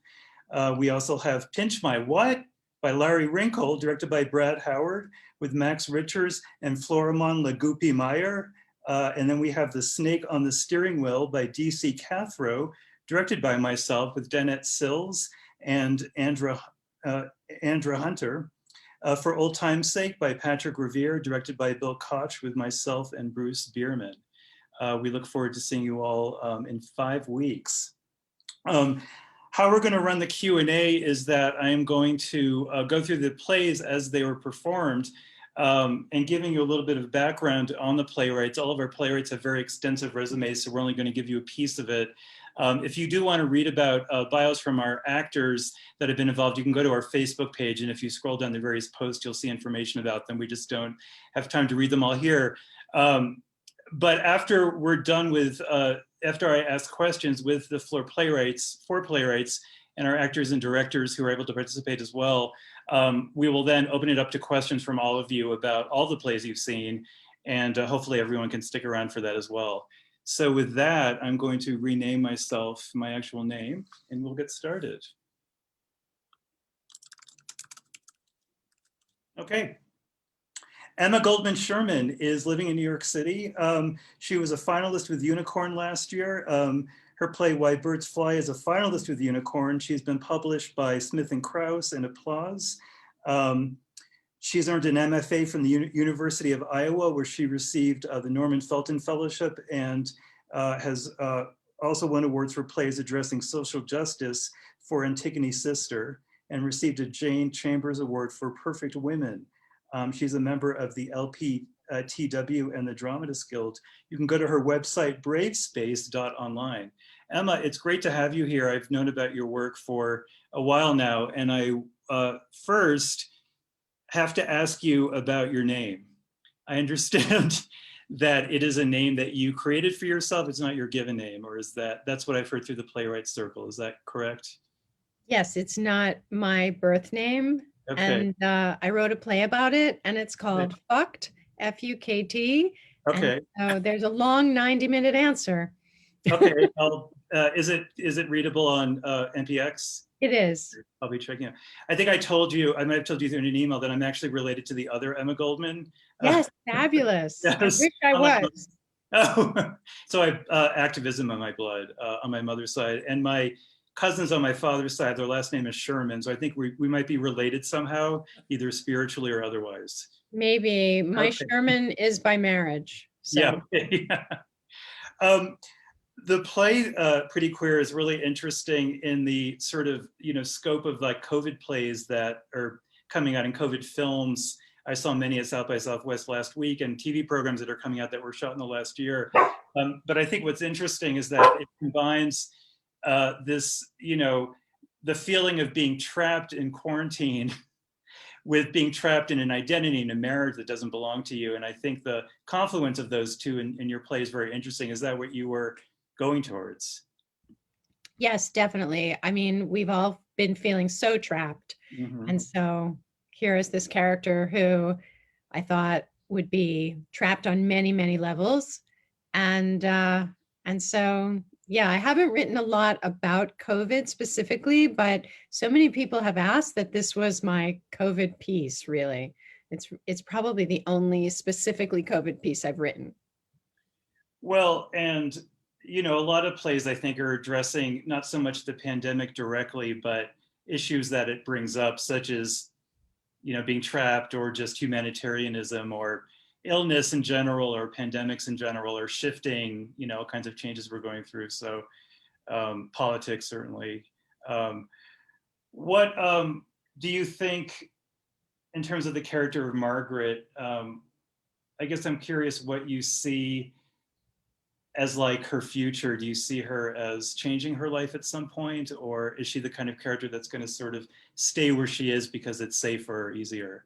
We also have Pinch My What by Larry Wrinkle, directed by Brad Howard, with Max Richards and Florimon Lagupi Meyer. And then we have The Snake on the Steering Wheel by D.C. Cathro, directed by myself, with Danette Sills and Andra Hunter. For Old Time's Sake by Patrick Revere, directed by Bill Koch, with myself and Bruce Bierman. We look forward to seeing you all in 5 weeks. How we're going to run the Q&A is that I am going to go through the plays as they were performed, and giving you a little bit of background on the playwrights. All of our playwrights have very extensive resumes, so we're only going to give you a piece of it. If you do want to read about bios from our actors that have been involved, you can go to our Facebook page, and if you scroll down the various posts, you'll see information about them. We just don't have time to read them all here. But after we're done with, after I ask questions with the four playwrights, and our actors and directors who are able to participate as well, we will then open it up to questions from all of you about all the plays you've seen, and hopefully everyone can stick around for that as well. So with that, I'm going to rename myself my actual name, and we'll get started. Okay. Emma Goldman-Sherman is living in New York City. She was a finalist with Unicorn last year. Her play Why Birds Fly is a finalist with Unicorn. She's been published by Smith & Krause and Applause. She's earned an MFA from the University of Iowa, where she received the Norman Felton Fellowship, and has also won awards for plays addressing social justice for Antigone's Sister, and received a Jane Chambers Award for Perfect Women. She's a member of the LPTW and the Dramatists Guild. You can go to her website, bravespace.online. Emma, it's great to have you here. I've known about your work for a while now, and I first have to ask you about your name. I understand that it is a name that you created for yourself. It's not your given name, or is that's what I've heard through the playwright circle. Is that correct? Yes, it's not my birth name. Okay. And I wrote a play about it, and it's called Fucked, F-U-K-T. Okay. And so there's a long 90-minute answer. Okay. Well, is it readable on NPX? It is. I'll be checking it. I think I told you, I might have told you through an email, that I'm actually related to the other Emma Goldman. Yes, fabulous. Yes. I wish I was. Oh, so I have activism on my blood, on my mother's side, and my cousins on my father's side, their last name is Sherman. So I think we might be related somehow, either spiritually or otherwise. Maybe. My Okay. Sherman is by marriage. So. Yeah. Okay. The play Pretty Queer is really interesting in the sort of, scope of like COVID plays that are coming out in COVID films. I saw many at South by Southwest last week, and TV programs that are coming out that were shot in the last year. But I think what's interesting is that it combines this, the feeling of being trapped in quarantine with being trapped in an identity in a marriage that doesn't belong to you. And I think the confluence of those two in your play is very interesting. Is that what you were going towards? Yes, definitely. I mean, we've all been feeling so trapped. Mm-hmm. And so here is this character who I thought would be trapped on many, many levels. And so, yeah, I haven't written a lot about COVID specifically, but so many people have asked that this was my COVID piece, really. It's probably the only specifically COVID piece I've written. Well, and a lot of plays I think are addressing not so much the pandemic directly, but issues that it brings up, such as, being trapped, or just humanitarianism, or illness in general, or pandemics in general, or shifting, all kinds of changes we're going through. So politics, certainly. What do you think in terms of the character of Margaret? I guess I'm curious what you see as like her future. Do you see her as changing her life at some point, or is she the kind of character that's going to sort of stay where she is because it's safer or easier?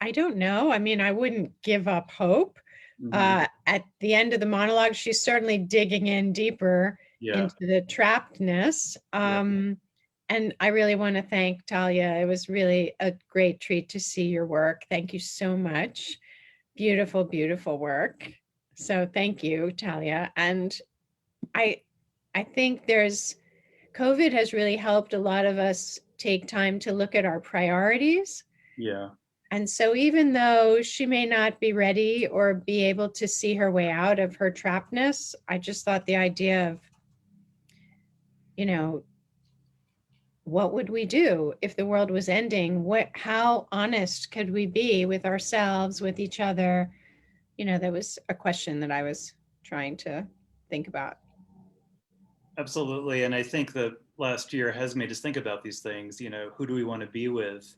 I don't know. I mean, I wouldn't give up hope. Mm-hmm. At the end of the monologue, she's certainly digging in deeper into the trappedness. And I really want to thank Talia. It was really a great treat to see your work. Thank you so much. Beautiful, beautiful work. So thank you, Talia. And I think COVID has really helped a lot of us take time to look at our priorities. Yeah. And so even though she may not be ready or be able to see her way out of her trappedness, I just thought the idea of, what would we do if the world was ending? How honest could we be with ourselves, with each other? That was a question that I was trying to think about. Absolutely. And I think the last year has made us think about these things. Who do we want to be with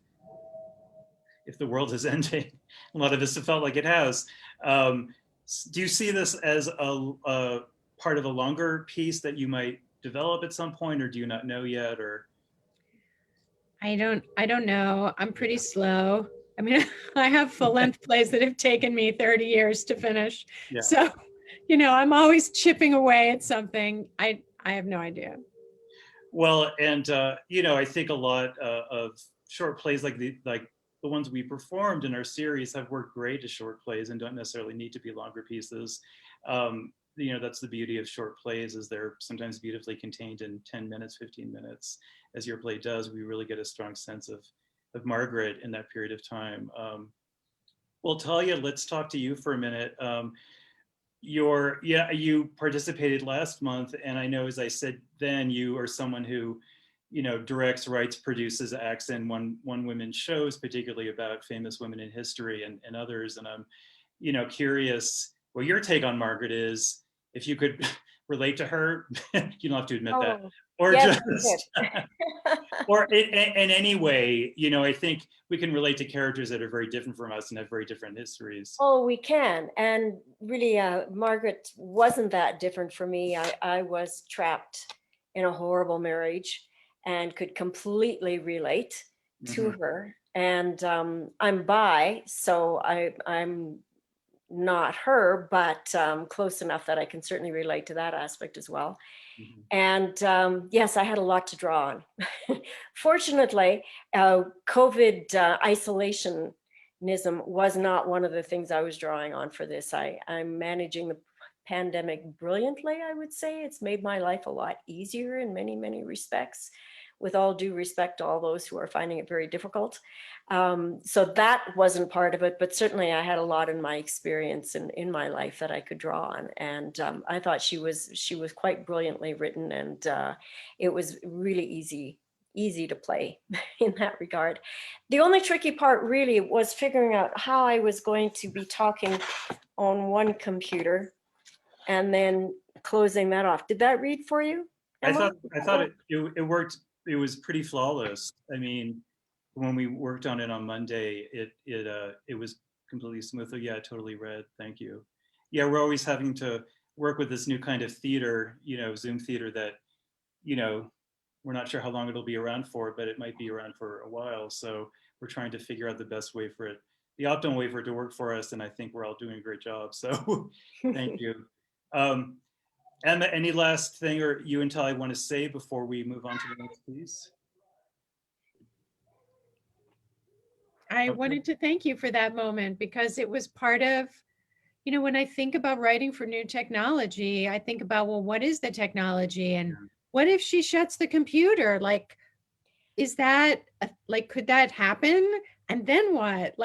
if the world is ending? A lot of us have felt like it has. Do you see this as a part of a longer piece that you might develop at some point, or do you not know yet? Or I don't know. I'm pretty slow. I mean, I have full-length plays that have taken me 30 years to finish. Yeah. So, I'm always chipping away at something. I have no idea. Well, and I think a lot of short plays like the ones we performed in our series have worked great as short plays and don't necessarily need to be longer pieces. That's the beauty of short plays, is they're sometimes beautifully contained in 10 minutes, 15 minutes, as your play does. We really get a strong sense of Margaret in that period of time. Well, Talia, let's talk to you for a minute. You participated last month, and I know, as I said then, you are someone who, directs, writes, produces, acts in one women's shows, particularly about famous women in history and others. And I'm, curious what your take on Margaret is, if you could relate to her. You don't have to admit that, or yes, just, or in any way. I think we can relate to characters that are very different from us and have very different histories. Oh, we can. And really, Margaret wasn't that different for me. I was trapped in a horrible marriage and could completely relate to her. And I'm bi, so I'm not her, but close enough that I can certainly relate to that aspect as well. And yes, I had a lot to draw on. Fortunately, COVID isolationism was not one of the things I was drawing on for this. I'm managing the pandemic brilliantly, I would say. It's made my life a lot easier in many, many respects, with all due respect to all those who are finding it very difficult. So that wasn't part of it, but certainly I had a lot in my experience in my life that I could draw on. And I thought she was quite brilliantly written, and it was really easy to play in that regard. The only tricky part really was figuring out how I was going to be talking on one computer and then closing that off. Did that read for you, Emma? I thought it worked. It was pretty flawless. I mean, when we worked on it on Monday, it was completely smooth. So yeah, I totally read. Thank you. Yeah, we're always having to work with this new kind of theater, Zoom theater that, we're not sure how long it'll be around for, but it might be around for a while. So we're trying to figure out the best way for it, the optimal way for it to work for us. And I think we're all doing a great job. So thank you. Emma, any last thing or you and Talia want to say before we move on to the next piece? I wanted to thank you for that moment because it was part of, when I think about writing for new technology, I think about, well, what is the technology and what if she shuts the computer? Like, is that could that happen? And then what?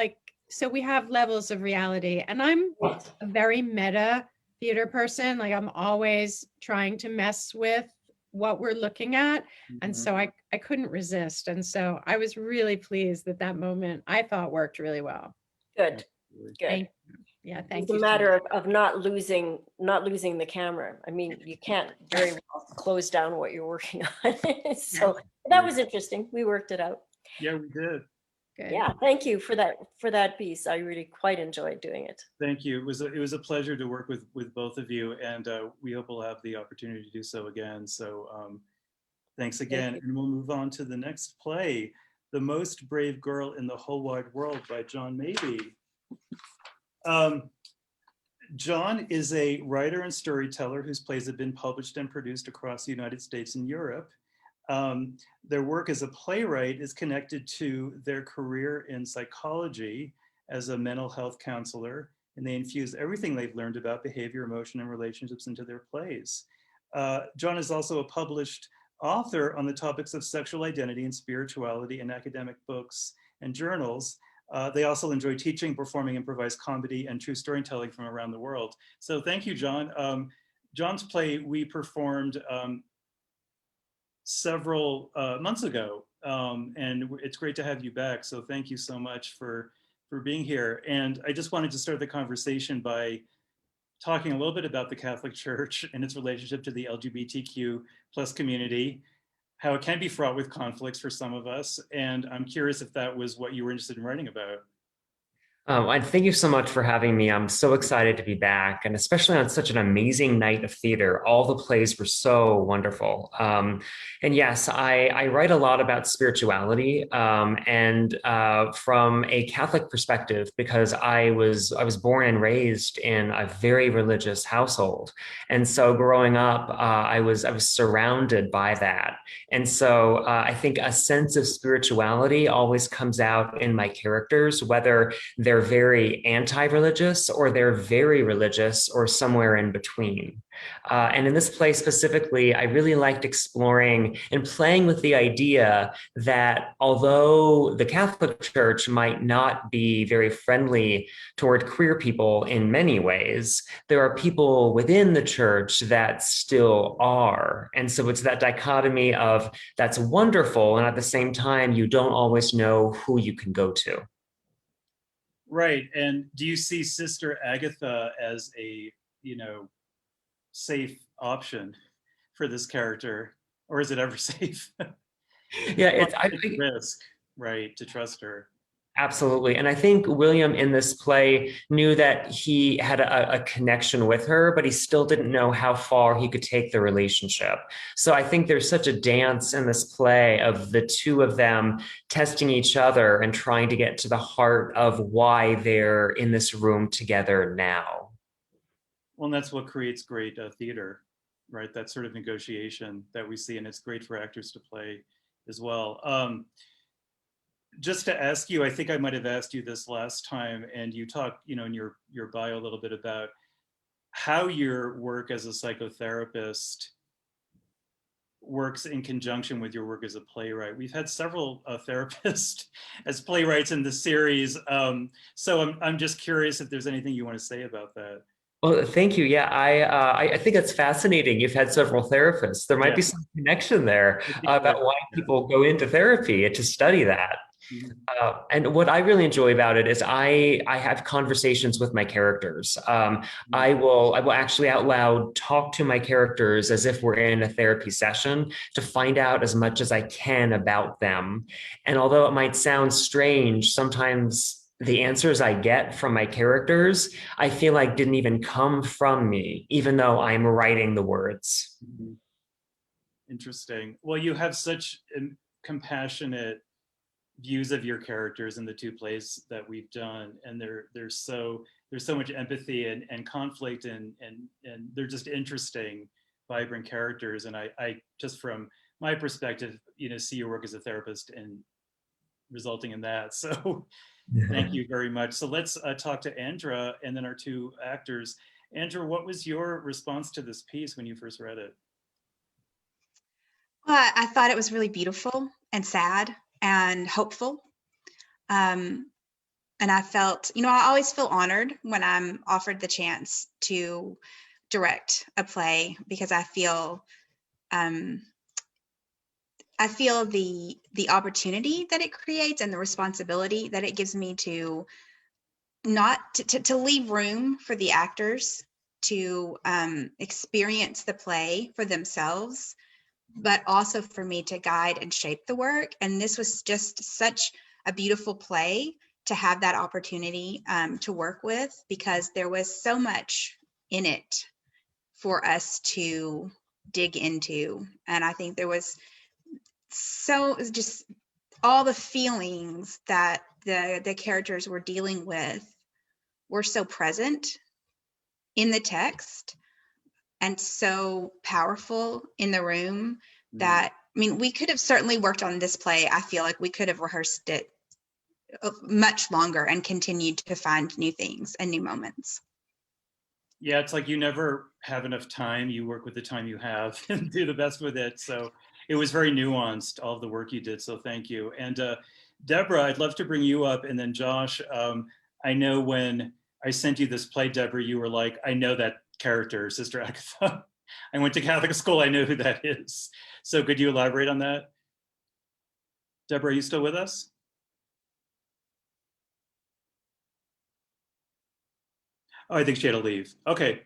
So we have levels of reality, and I'm a very meta theater person. Like, I'm always trying to mess with what we're looking at. And so I couldn't resist. And so I was really pleased that moment I thought worked really well. Good. Thank you. Yeah, thank you. It's a matter of not losing the camera. I mean, you can't very well close down what you're working on. So that was interesting. We worked it out. Yeah, we did. Good. Yeah, thank you for that piece. I really quite enjoyed doing it. Thank you. It was a pleasure to work with both of you, and we hope we'll have the opportunity to do so again. So thanks again, and we'll move on to the next play, The Most Brave Girl in the Whole Wide World by John Mabey. John is a writer and storyteller whose plays have been published and produced across the United States and Europe. Their work as a playwright is connected to their career in psychology as a mental health counselor, and they infuse everything they've learned about behavior, emotion, and relationships into their plays. John is also a published author on the topics of sexual identity and spirituality in academic books and journals. They also enjoy teaching, performing improvised comedy, and true storytelling from around the world. So thank you, John. John's play we performed several months ago, and it's great to have you back. So thank you so much for being here. And I just wanted to start the conversation by talking a little bit about the Catholic Church and its relationship to the LGBTQ plus community, how it can be fraught with conflicts for some of us. And I'm curious if that was what you were interested in writing about. And thank you so much for having me. I'm so excited to be back, and especially on such an amazing night of theater. All the plays were so wonderful. And yes, I write a lot about spirituality, and from a Catholic perspective, because I was born and raised in a very religious household, and so growing up, I was surrounded by that, and so I think a sense of spirituality always comes out in my characters, whether they're very anti-religious or they're very religious or somewhere in between. And in this play specifically, I really liked exploring and playing with the idea that although the Catholic Church might not be very friendly toward queer people in many ways, there are people within the church that still are. And so it's that dichotomy of that's wonderful, and at the same time, you don't always know who you can go to. Right. And do you see Sister Agatha as a, safe option for this character, or is it ever safe? Yeah, it's risk, right, to trust her. Absolutely. And I think William in this play knew that he had a connection with her, but he still didn't know how far he could take the relationship. So I think there's such a dance in this play of the two of them testing each other and trying to get to the heart of why they're in this room together now. Well, and that's what creates great theater, right? That sort of negotiation that we see, and it's great for actors to play as well. Just to ask you, I think I might have asked you this last time, and you talked, in your bio a little bit about how your work as a psychotherapist works in conjunction with your work as a playwright. We've had several therapists as playwrights in the series, so I'm just curious if there's anything you want to say about that. Well, thank you. Yeah, I think it's fascinating. You've had several therapists. There might be some connection there about why people go into therapy to study that. And what I really enjoy about it is I have conversations with my characters. I will actually out loud talk to my characters as if we're in a therapy session to find out as much as I can about them. And although it might sound strange, sometimes the answers I get from my characters, I feel like didn't even come from me, even though I'm writing the words. Interesting. Well, you have such compassionate views of your characters in the two plays that we've done, and there's so much empathy and conflict, and they're just interesting, vibrant characters. And I just from my perspective, see your work as a therapist and resulting in that. So thank you very much. So let's talk to Andra and then our two actors. Andra, what was your response to this piece when you first read it? Well, I thought it was really beautiful and sad and hopeful. And I felt, I always feel honored when I'm offered the chance to direct a play, because I feel the opportunity that it creates and the responsibility that it gives me to to leave room for the actors to experience the play for themselves, but also for me to guide and shape the work. And this was just such a beautiful play to have that opportunity to work with, because there was so much in it for us to dig into. And I think there was just all the feelings that the characters were dealing with were so present in the text and so powerful in the room that, we could have certainly worked on this play. I feel like we could have rehearsed it much longer and continued to find new things and new moments. Yeah, it's like you never have enough time. You work with the time you have and do the best with it. So it was very nuanced, all of the work you did. So thank you. And Deborah, I'd love to bring you up. And then Josh, I know when I sent you this play, Deborah, you were like, I know that character, Sister Agatha. I went to Catholic school. I know who that is. So could you elaborate on that? Deborah, are you still with us? Oh, I think she had to leave. Okay.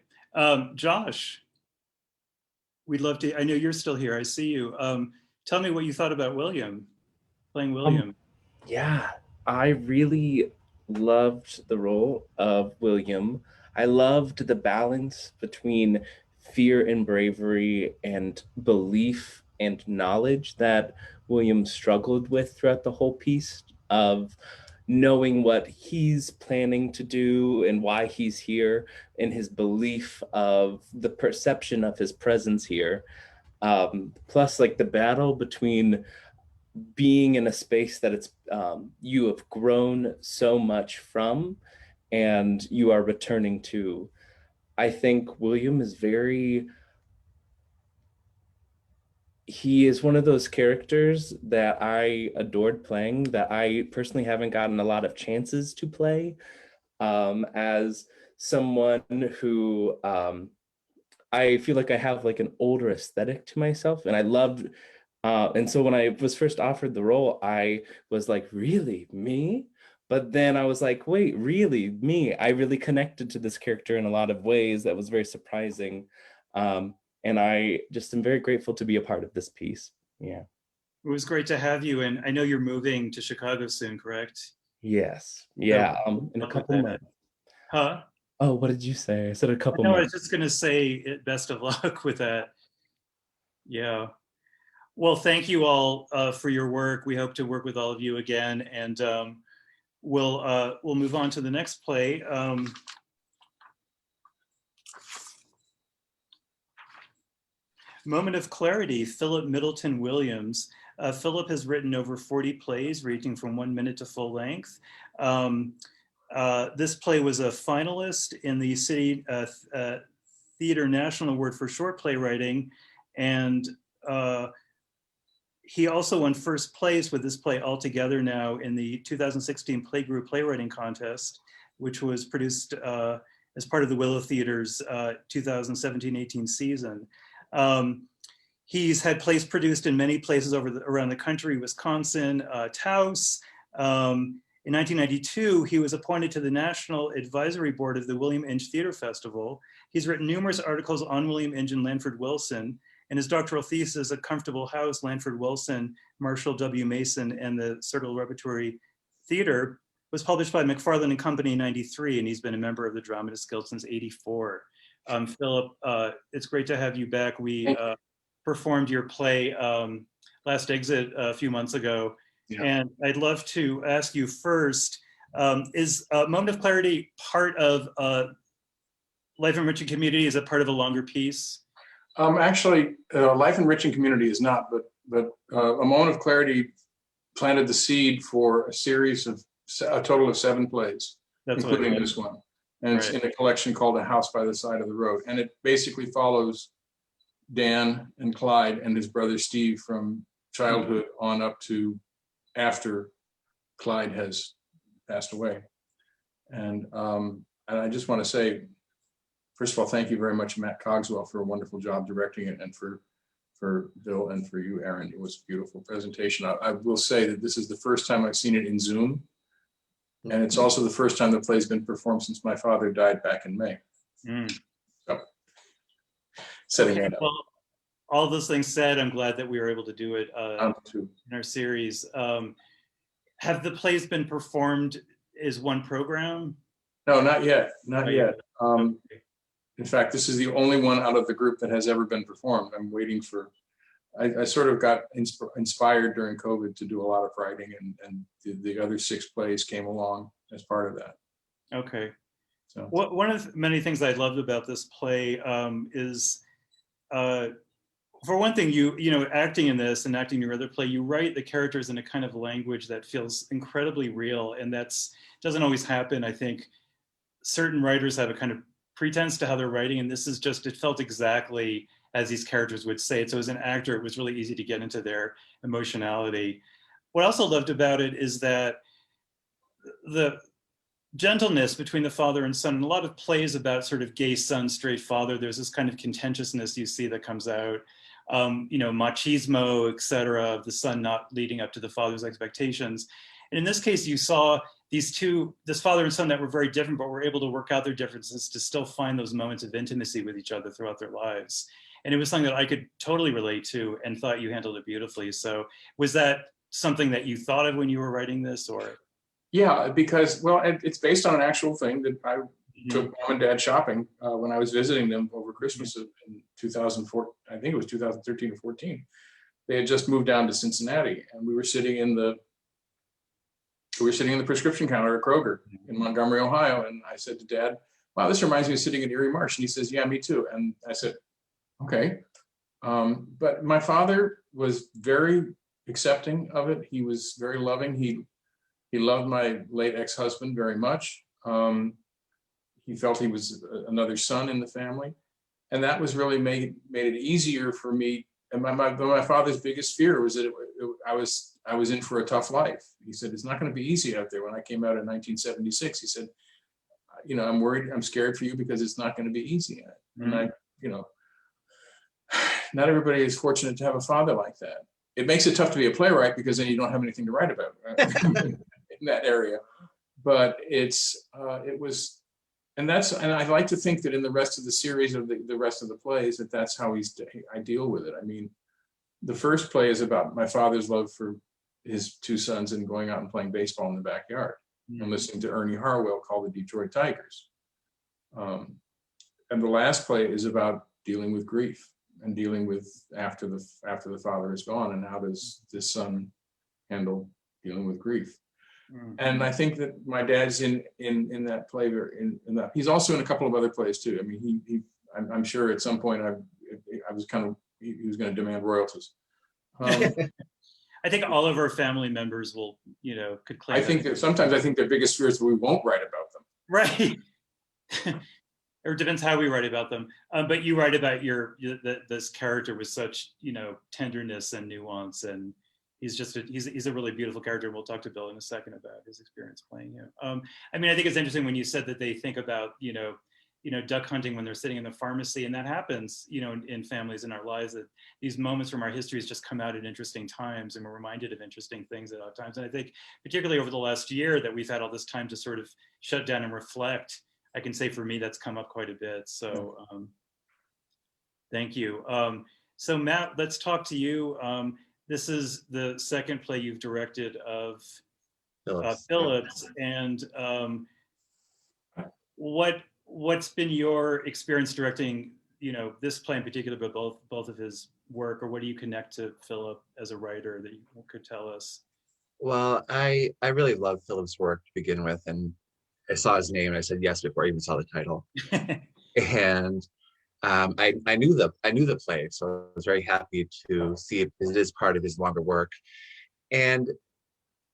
Josh, we'd love to, I know you're still here. I see you. Tell me what you thought about William, playing William. Yeah, I really loved the role of William. I loved the balance between fear and bravery and belief and knowledge that William struggled with throughout the whole piece, of knowing what he's planning to do and why he's here, and his belief of the perception of his presence here. Plus, like, the battle between being in a space that it's you have grown so much from and you are returning to. I think William is he is one of those characters that I adored playing, that I personally haven't gotten a lot of chances to play. As someone who I feel like I have like an older aesthetic to myself, and I loved and so when I was first offered the role, I was like, really, me? But then I was like, wait, really, me? I really connected to this character in a lot of ways that was very surprising. And I just am very grateful to be a part of this piece. Yeah. It was great to have you. And I know you're moving to Chicago soon, correct? Yes. Yeah. In a couple months. Huh? Oh, what did you say? I said a couple months. No, I months. was just going to say best of luck with that. Yeah. Well, thank you all for your work. We hope to work with all of you again, and we'll move on to the next play. Moment of Clarity, Philip Middleton Williams. Philip has written over 40 plays ranging from 1 minute to full length. This play was a finalist in the City Theater National Award for Short Play Writing, and he also won first place with this play Altogether Now in the 2016 Playgroup Playwriting Contest, which was produced as part of the Willow Theater's 2017-18 season. He's had plays produced in many places around the country: Wisconsin, Taos, In 1992, he was appointed to the National Advisory Board of the William Inge Theater Festival. He's written numerous articles on William Inge and Lanford Wilson, and his doctoral thesis, A Comfortable House, Lanford Wilson, Marshall W. Mason, and the Circle Repertory Theater, was published by McFarland and Company in 93, and he's been a member of the Dramatist Guild since 84. Philip, it's great to have you back. We performed your play, Last Exit, a few months ago. Yeah. And I'd love to ask you first, is Moment of Clarity part of Life Enriching Community? Is it part of a longer piece? Actually, Life Enriching Community is not, but A Moment of Clarity planted the seed for a series of a total of 7 plays, including this one. And it's in a collection called A House by the Side of the Road. And it basically follows Dan and Clyde and his brother Steve from childhood on up to after Clyde has passed away. And I just want to say, first of all, thank you very much, Matt Cogswell, for a wonderful job directing it, and for Bill and for you, Aaron. It was a beautiful presentation. I will say that this is the first time I've seen it in Zoom. And it's also the first time the play's been performed since my father died back in May. So, setting it up. Well, all those things said, I'm glad that we were able to do it in our series. Have the plays been performed as one program? No, not yet, not yet. In fact, this is the only one out of the group that has ever been performed. I'm waiting for, I sort of got inspired during COVID to do a lot of writing, and the other 6 plays came along as part of that. Okay. So one of the many things I loved about this play is, for one thing, you know, acting in this and acting in your other play, you write the characters in a kind of language that feels incredibly real, and that's doesn't always happen. I think certain writers have a kind of pretense to how they're writing, and this is just, it felt exactly as these characters would say it. So as an actor, it was really easy to get into their emotionality. What I also loved about it is that the gentleness between the father and son, and a lot of plays about sort of gay son, straight father, there's this kind of contentiousness you see that comes out, you know, machismo, et cetera, of the son not leading up to the father's expectations. And in this case, you saw this father and son that were very different, but were able to work out their differences to still find those moments of intimacy with each other throughout their lives. And it was something that I could totally relate to, and thought you handled it beautifully. So was that something that you thought of when you were writing this, or? Yeah, because, well, it's based on an actual thing that I took mom and dad shopping when I was visiting them over Christmas in 2004. I think it was 2013 or 14. They had just moved down to Cincinnati, and we were sitting in the prescription counter at Kroger in Montgomery, Ohio. And I said to Dad, wow, this reminds me of sitting in Erie Marsh. And he says, yeah, me too. And I said, okay. But my father was very accepting of it. He was very loving. He loved my late ex-husband very much. He felt he was another son in the family. And that was really made it easier for me. And my father's biggest fear was that I was in for a tough life. He said, it's not going to be easy out there. When I came out in 1976, he said, you know, I'm worried, I'm scared for you because it's not going to be easy. And I, you know, not everybody is fortunate to have a father like that. It makes it tough to be a playwright because then you don't have anything to write about in that area. But it was, and I like to think that in the rest of the series of the rest of the plays, that's how I deal with it. I mean, the first play is about my father's love for his 2 sons and going out and playing baseball in the backyard and listening to Ernie Harwell call the Detroit Tigers. And the last play is about dealing with grief and dealing with after the father is gone, and how does this son handle dealing with grief. And I think that my dad's in that play, in that he's also in a couple of other plays too. I mean, I'm sure at some point I was kind of, he was going to demand royalties. I think all of our family members will, you know, could claim. I think that sometimes their biggest fear is that we won't write about them. Right. Or it depends how we write about them. But you write about this character with such, you know, tenderness and nuance, and he's a really beautiful character. We'll talk to Bill in a second about his experience playing him. I mean, I think it's interesting when you said that they think about, you know, duck hunting when they're sitting in the pharmacy, and that happens, in families in our lives, that these moments from our histories just come out at interesting times, and we're reminded of interesting things at odd times. And I think particularly over the last year that we've had all this time to sort of shut down and reflect, I can say for me that's come up quite a bit. So thank you. So Matt, let's talk to you. This is the second play you've directed of Philip's, and what's been your experience directing, this play in particular, but both of his work, or what do you connect to Philip as a writer that you could tell us? Well, I really love Philip's work to begin with, and I saw his name and I said yes before I even saw the title. And I knew the play, so I was very happy to see it. It is part of his longer work, and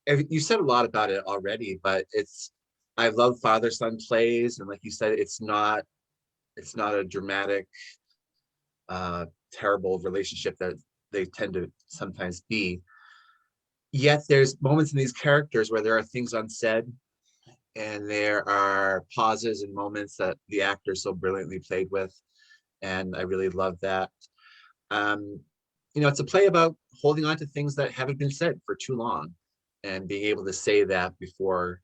you said a lot about it already, but I love father-son plays, and like you said, it's not a dramatic, terrible relationship that they tend to sometimes be. Yet there's moments in these characters where there are things unsaid, and there are pauses and moments that the actor so brilliantly played with, and I really love that. It's a play about holding on to things that haven't been said for too long, and being able to say that before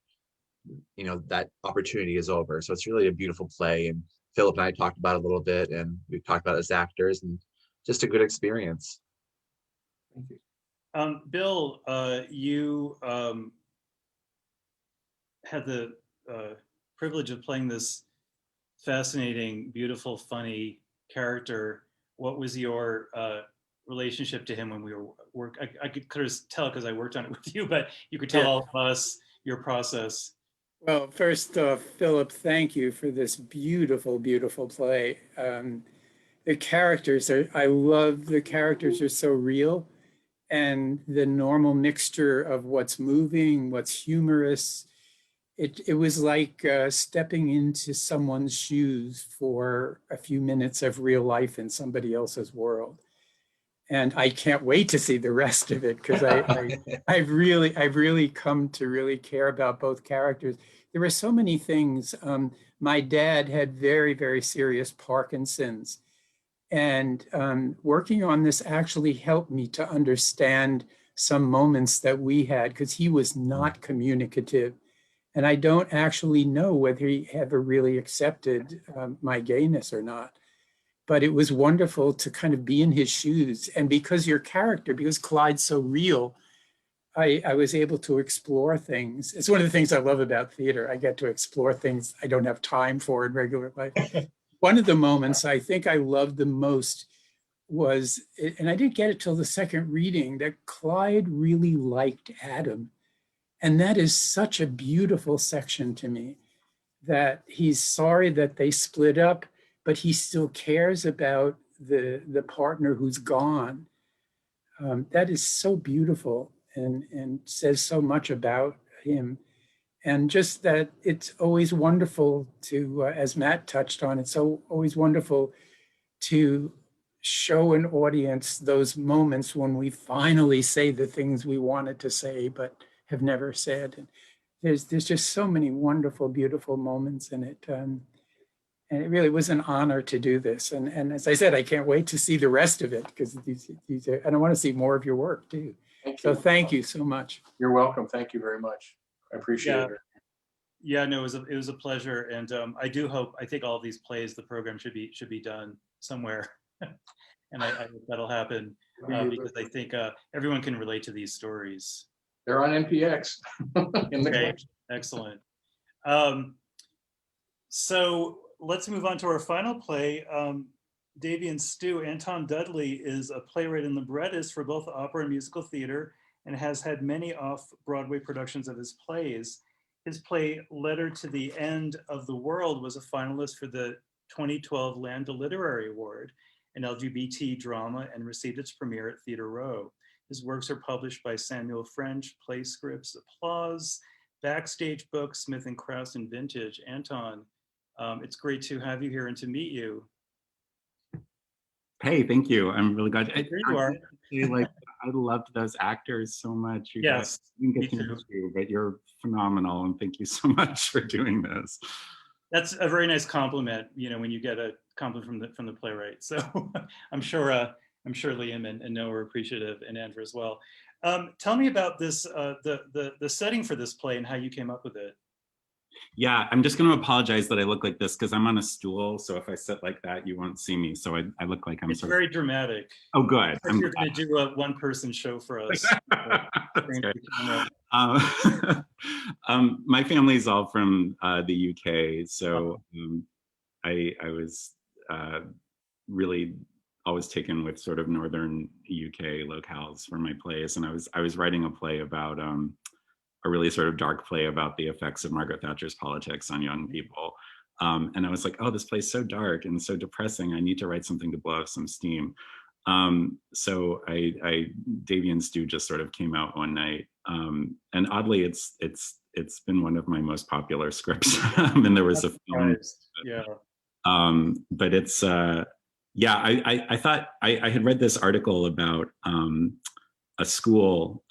that opportunity is over. So it's really a beautiful play, and Philip and I talked about it a little bit, and we've talked about it as actors, and just a good experience. Thank you. Bill, you had the privilege of playing this fascinating, beautiful, funny character. What was your relationship to him when we were I could tell because I worked on it with you, but you could tell all of us your process. Well, first off, Philip, thank you for this beautiful, beautiful play. The characters I love the characters are so real, and the normal mixture of what's moving, what's humorous. It was like stepping into someone's shoes for a few minutes of real life in somebody else's world. And I can't wait to see the rest of it, because I've really come to really care about both characters. There were so many things. My dad had very, very serious Parkinson's, and working on this actually helped me to understand some moments that we had, because he was not communicative. And I don't actually know whether he ever really accepted my gayness or not. But it was wonderful to kind of be in his shoes. And because Clyde's so real, I was able to explore things. It's one of the things I love about theater. I get to explore things I don't have time for in regular life. One of the moments I think I loved the most was, and I didn't get it till the second reading, that Clyde really liked Adam. And that is such a beautiful section to me, that he's sorry that they split up, but he still cares about the partner who's gone. That is so beautiful, and says so much about him. And just that it's always wonderful to, as Matt touched on, it's so always wonderful to show an audience those moments when we finally say the things we wanted to say but have never said. And there's just so many wonderful, beautiful moments in it. And it really was an honor to do this. And as I said, I can't wait to see the rest of it, because these are, and I want to see more of your work too. So thank you so much. You're welcome. Thank you very much. I appreciate it. Yeah, no, it was a pleasure, and I think all of these plays, the program should be done somewhere, and I hope that'll happen, because I think everyone can relate to these stories. They're on NPX. Okay, excellent. So let's move on to our final play. Davy and Stu, Anton Dudley is a playwright and librettist for both opera and musical theater, and has had many off-Broadway productions of his plays. His play, Letter to the End of the World, was a finalist for the 2012 Lambda Literary Award, an LGBT drama, and received its premiere at Theatre Row. His works are published by Samuel French, Play Scripts, Applause, Backstage Books, Smith & Krause, and Vintage. Anton, it's great to have you here and to meet you. Hey, thank you. I'm really glad. Here you are. I loved those actors so much. You yes, guys didn't get to meet you, but you're phenomenal, and thank you so much for doing this. That's a very nice compliment, when you get a compliment from the playwright. So I'm sure Liam and Noah are appreciative, and Andrew as well. Tell me about this, the setting for this play and how you came up with it. Yeah, I'm just going to apologize that I look like this because I'm on a stool. So if I sit like that, you won't see me. So I look like I'm It's very dramatic. Oh, good. You're going to do a one-person show for us. My family's all from the UK, so I was really always taken with sort of northern UK locales for my plays, and I was writing a play about a really sort of dark play about the effects of Margaret Thatcher's politics on young people. And I was like, oh, this play's so dark and so depressing. I need to write something to blow off some steam. So Davy and Stu just sort of came out one night. And oddly, it's been one of my most popular scripts. And there was a film. Yeah. But it's, I thought I had read this article about a school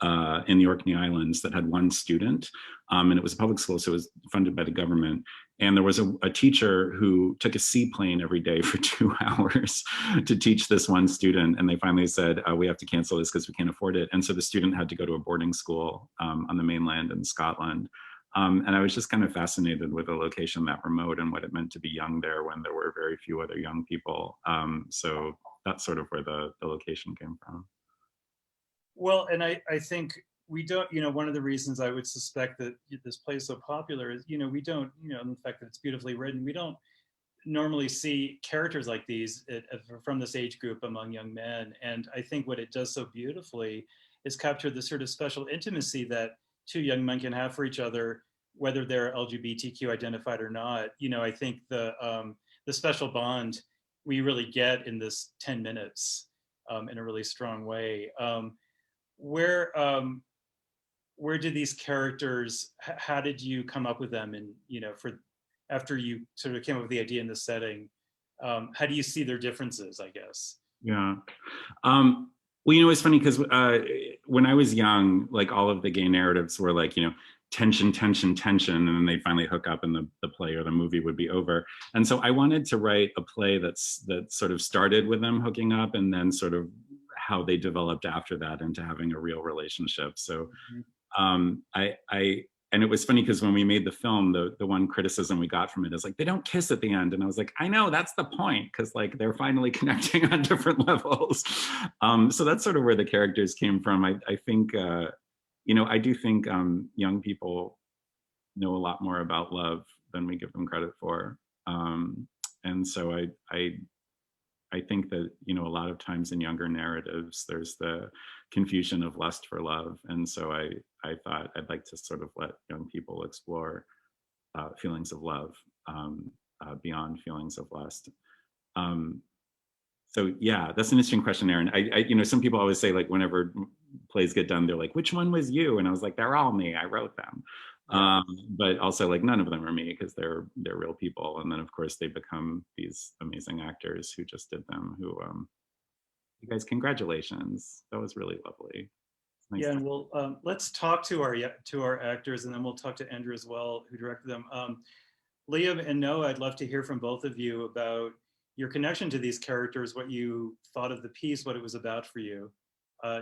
in the Orkney Islands that had one student, and it was a public school, so it was funded by the government. And there was a teacher who took a seaplane every day for 2 hours to teach this one student. And they finally said, we have to cancel this because we can't afford it. And so the student had to go to a boarding school on the mainland in Scotland. And I was just kind of fascinated with a location that remote and what it meant to be young there when there were very few other young people. So that's sort of where the location came from. Well, and I think we don't, one of the reasons I would suspect that this play is so popular is, we don't, the fact that it's beautifully written, we don't normally see characters like these from this age group among young men. And I think what it does so beautifully is capture the sort of special intimacy that two young men can have for each other, whether they're LGBTQ identified or not. I think the special bond we really get in this 10 minutes in a really strong way. Where did these characters, how did you come up with them? And, after you sort of came up with the idea in the setting, how do you see their differences, I guess? Yeah. Well, it's funny because when I was young, like all of the gay narratives were like, tension, tension, tension, and then they finally hook up and the play or the movie would be over. And so I wanted to write a play that sort of started with them hooking up and then sort of how they developed after that into having a real relationship. So and it was funny because when we made the film, the one criticism we got from it is like, they don't kiss at the end. And I was like, I know, that's the point, because like they're finally connecting on different levels. So that's sort of where the characters came from. I think, I do think young people know a lot more about love than we give them credit for. And so I think that, a lot of times in younger narratives, there's the confusion of lust for love. And so I thought I'd like to sort of let young people explore feelings of love beyond feelings of lust. So yeah, that's an interesting question, Aaron. I some people always say, like, whenever plays get done, they're like, which one was you? And I was like, they're all me, I wrote them. But also, like, none of them are me because they're real people. And then of course they become these amazing actors who just did them, who you guys, congratulations. That was really lovely. Nice. Yeah, and we'll let's talk to our actors, and then we'll talk to Andrew as well, who directed them. Liam and Noah, I'd love to hear from both of you about your connection to these characters, what you thought of the piece, what it was about for you.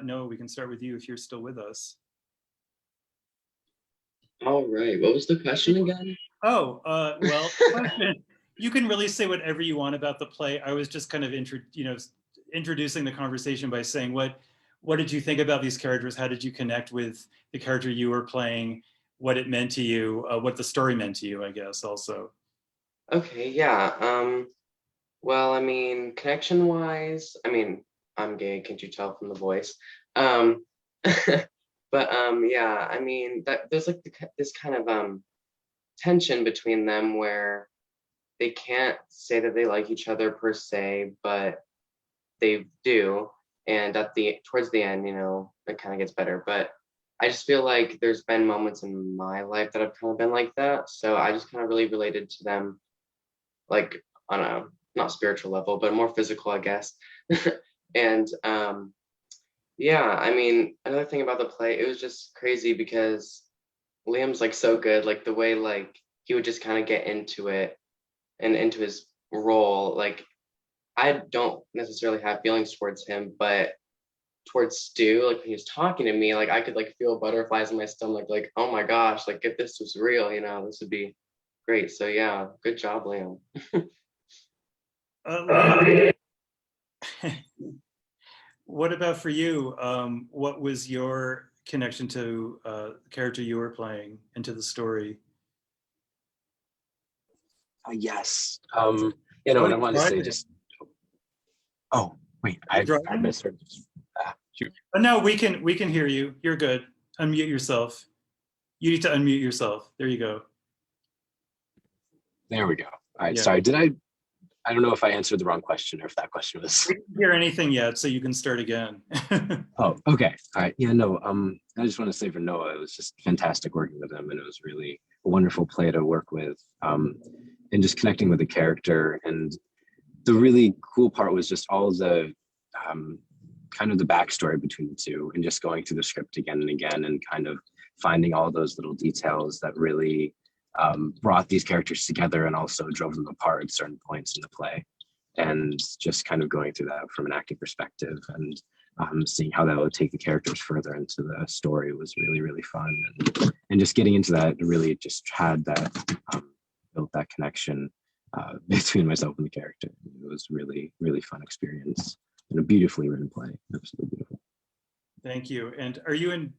Noah, we can start with you if you're still with us. All right, what was the question again? Oh, well, you can really say whatever you want about the play. I was just kind of introducing the conversation by saying, what did you think about these characters? How did you connect with the character you were playing? What it meant to you? What the story meant to you, I guess, also. Okay, yeah. Well, I mean, connection-wise, I mean, I'm gay, can't you tell from the voice? But yeah, I mean, there's like this kind of tension between them where they can't say that they like each other per se, but they do. And towards the end, it kind of gets better. But I just feel like there's been moments in my life that I've kind of been like that. So I just kind of really related to them, like on a not spiritual level, but more physical, I guess. And yeah, I mean, another thing about the play, it was just crazy because Liam's like so good, like the way like he would just kind of get into it and into his role. Like, I don't necessarily have feelings towards him, but towards Stu, like when he was talking to me, like I could like feel butterflies in my stomach, like, oh my gosh, like if this was real, you know, this would be great. So yeah, good job, Liam. Liam, what about for you? What was your connection to the character you were playing and to the story? Yes. You know, and I wanted to say just. Oh wait, I misheard. Shoot. No, we can hear you. You're good. Unmute yourself. You need to unmute yourself. There you go. There we go. All right. Yeah. Sorry. I don't know if I answered the wrong question or if that question was. We didn't hear anything yet, so you can start again. Oh, okay. All right. Yeah, no, I just want to say for Noah, it was just fantastic working with him, and it was really a wonderful play to work with, and just connecting with the character. And the really cool part was just all the kind of the backstory between the two, and just going through the script again and again, and kind of finding all those little details that really brought these characters together and also drove them apart at certain points in the play. And just kind of going through that from an acting perspective, and seeing how that would take the characters further into the story was really, really fun. And just getting into that really just had that, built that connection between myself and the character. It was really, really fun experience and a beautifully written play. Absolutely beautiful. Thank you. And are you in,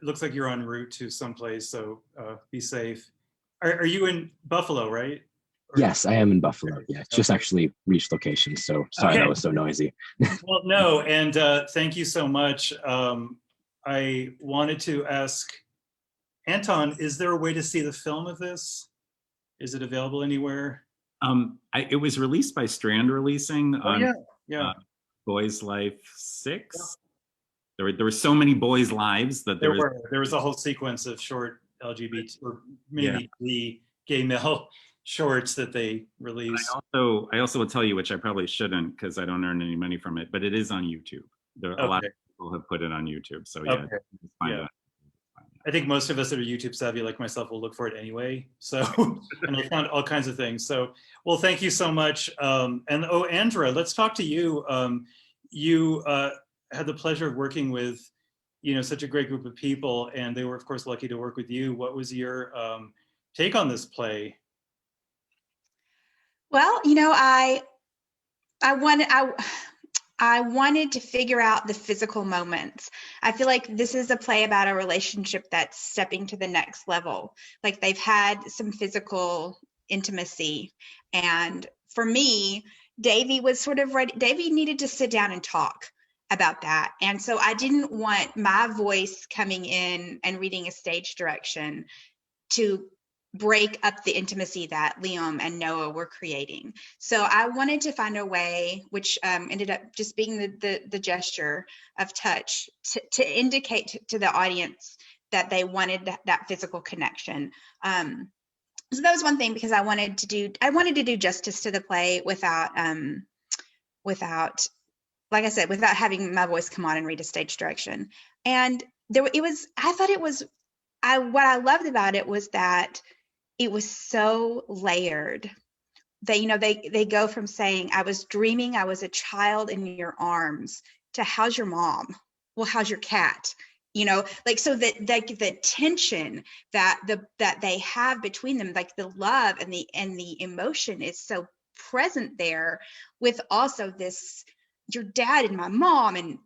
looks like you're en route to someplace, so be safe. Are you in Buffalo, right? Yes, I am in Buffalo. Yeah, it's just actually reached location. So sorry, that was so noisy. Well, no, and thank you so much. I wanted to ask Anton, is there a way to see the film of this? Is it available anywhere? It was released by Strand Releasing on yeah. Boys Life 6. Yeah. There were so many boys' lives that there was a whole sequence of short LGBT or maybe the gay male shorts that they released. I also will tell you, which I probably shouldn't because I don't earn any money from it, but it is on YouTube. A lot of people have put it on YouTube, so yeah. Okay. I think most of us that are YouTube savvy like myself will look for it anyway. So, and I found all kinds of things. So, well, thank you so much. And Andra, let's talk to you. You had the pleasure of working with, such a great group of people, and they were, of course, lucky to work with you. What was your take on this play? Well, I wanted to figure out the physical moments. I feel like this is a play about a relationship that's stepping to the next level. Like they've had some physical intimacy. And for me, Davy was sort of ready. Davy needed to sit down and talk about that. And so I didn't want my voice coming in and reading a stage direction to break up the intimacy that Liam and Noah were creating. So I wanted to find a way, which ended up just being the gesture of touch to indicate to the audience that they wanted that physical connection. So that was one thing, because I wanted to do justice to the play without, like I said, without having my voice come on and read a stage direction. And what I loved about it was that it was so layered. They go from saying, I was dreaming I was a child in your arms, to how's your mom? Well, how's your cat? So that the tension that they have between them, like the love and the emotion is so present there, with also this, your dad and my mom, and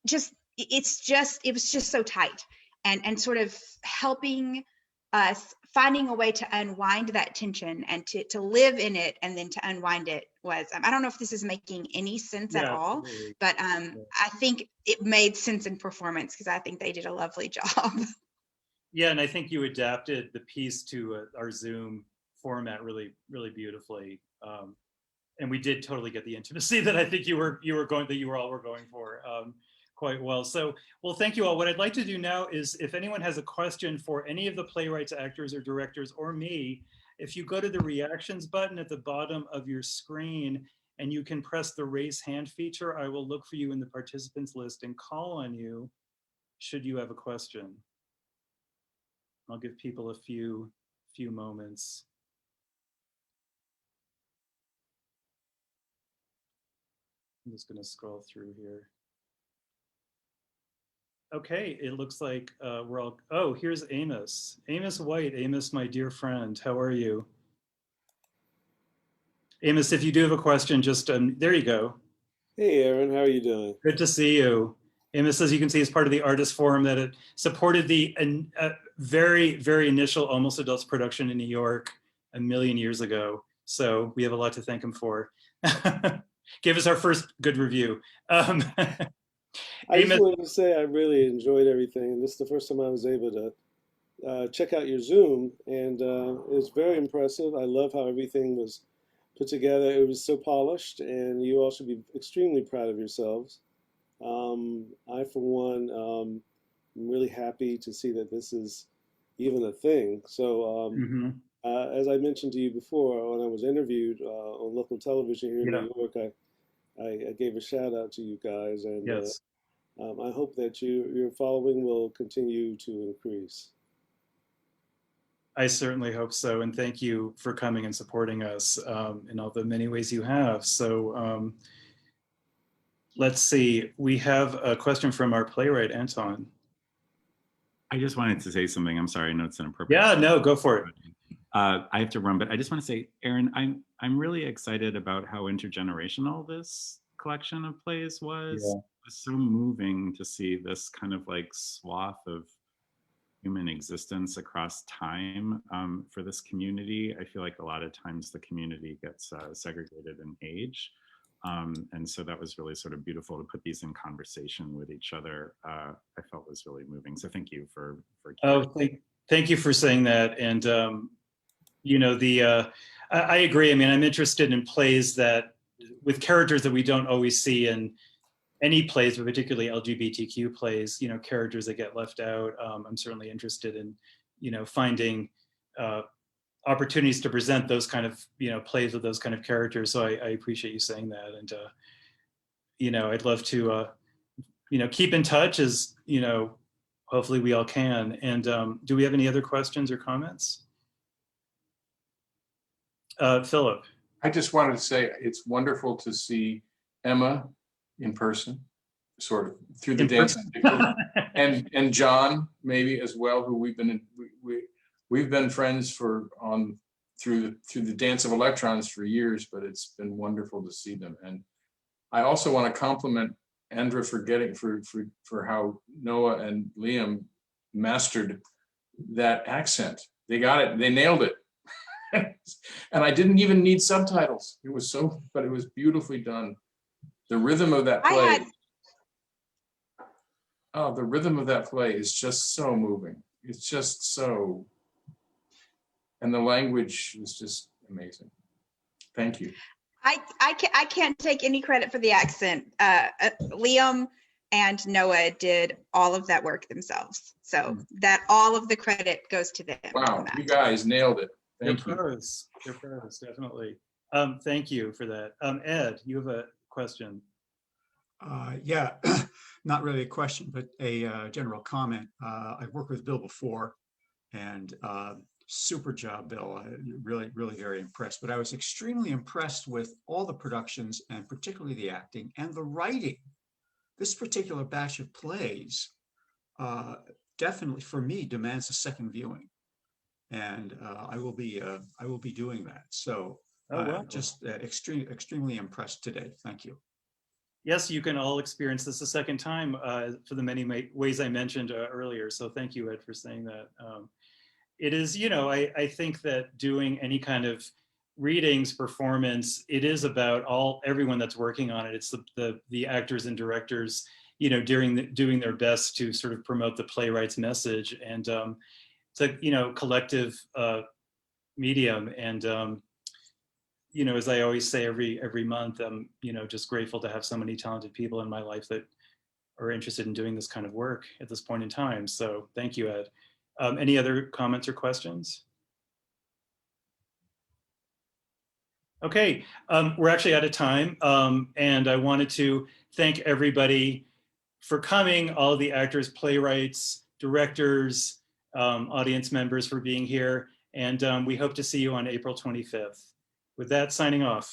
it was just so tight, and sort of helping us finding a way to unwind that tension and to live in it, and then to unwind it was, I don't know if this is making any sense at all, absolutely. But I think it made sense in performance, because I think they did a lovely job. Yeah, and I think you adapted the piece to our Zoom format really, really beautifully. And we did totally get the intimacy that I think you all were going for quite well. So, well, thank you all. What I'd like to do now is, if anyone has a question for any of the playwrights, actors, or directors, or me, if you go to the reactions button at the bottom of your screen and you can press the raise hand feature, I will look for you in the participants list and call on you should you have a question. I'll give people a few moments. I'm just going to scroll through here. Okay, it looks like we're all, oh, here's Amos. Amos White. Amos, my dear friend, how are you? Amos, if you do have a question, just, there you go. Hey, Aaron, how are you doing? Good to see you. Amos, as you can see, is part of the artist forum that it supported the very, very initial Almost Adults production in New York a million years ago. So we have a lot to thank him for. Gave us our first good review. I just wanted to say I really enjoyed everything, and this is the first time I was able to check out your Zoom, and it was very impressive. I love how everything was put together. It was so polished, and you all should be extremely proud of yourselves. I, for one, am really happy to see that this is even a thing. So, as I mentioned to you before, when I was interviewed on local television here in New York, I gave a shout out to you guys, and yes. I hope that your following will continue to increase. I certainly hope so, and thank you for coming and supporting us in all the many ways you have. So let's see, we have a question from our playwright, Anton. I just wanted to say something. I'm sorry, I know it's inappropriate. Yeah, no, go for it. I have to run, but I just want to say, Aaron, I'm really excited about how intergenerational this collection of plays was. Yeah. It was so moving to see this kind of like swath of human existence across time for this community. I feel like a lot of times the community gets segregated in age. And so that was really sort of beautiful to put these in conversation with each other. I felt was really moving. So thank you for thank you for saying that. And you know, I agree. I mean, I'm interested in plays that with characters that we don't always see in any plays, but particularly LGBTQ plays, you know, characters that get left out. I'm certainly interested in, you know, finding opportunities to present those kind of, you know, plays with those kind of characters. So I appreciate you saying that. And, you know, I'd love to, you know, keep in touch as, you know, hopefully we all can. And do we have any other questions or comments? Philip. I just wanted to say it's wonderful to see Emma in person, sort of through the dance, and John maybe as well, who we've been friends for through the dance of electrons for years, but it's been wonderful to see them. And I also want to compliment Andra for how Noah and Liam mastered that accent. They got it, they nailed it. And I didn't even need subtitles. It was but it was beautifully done. The rhythm of that play. The rhythm of that play is just so moving. It's just so, and the language is just amazing. Thank you. I can't take any credit for the accent. Liam and Noah did all of that work themselves. So that all of the credit goes to them. Wow, you guys nailed it. Thank you. They're pros, definitely. Thank you for that. Ed, you have a question. Yeah, not really a question, but a general comment. I've worked with Bill before, and super job, Bill. Really, really very impressed. But I was extremely impressed with all the productions, and particularly the acting and the writing. This particular batch of plays definitely, for me, demands a second viewing, and I will be doing that. So just extremely impressed today. Thank you. Yes, you can all experience this a second time for the many ways I mentioned earlier. So thank you, Ed, for saying that. It is, you know, I think that doing any kind of readings, performance, it is about everyone that's working on it. It's the actors and directors, you know, doing their best to sort of promote the playwright's message. And it's a, you know, collective medium. And you know, as I always say every month, I'm, you know, just grateful to have so many talented people in my life that are interested in doing this kind of work at this point in time. So thank you, Ed. Any other comments or questions? Okay, we're actually out of time. And I wanted to thank everybody for coming, all of the actors, playwrights, directors, audience members for being here. And we hope to see you on April 25th. With that, signing off.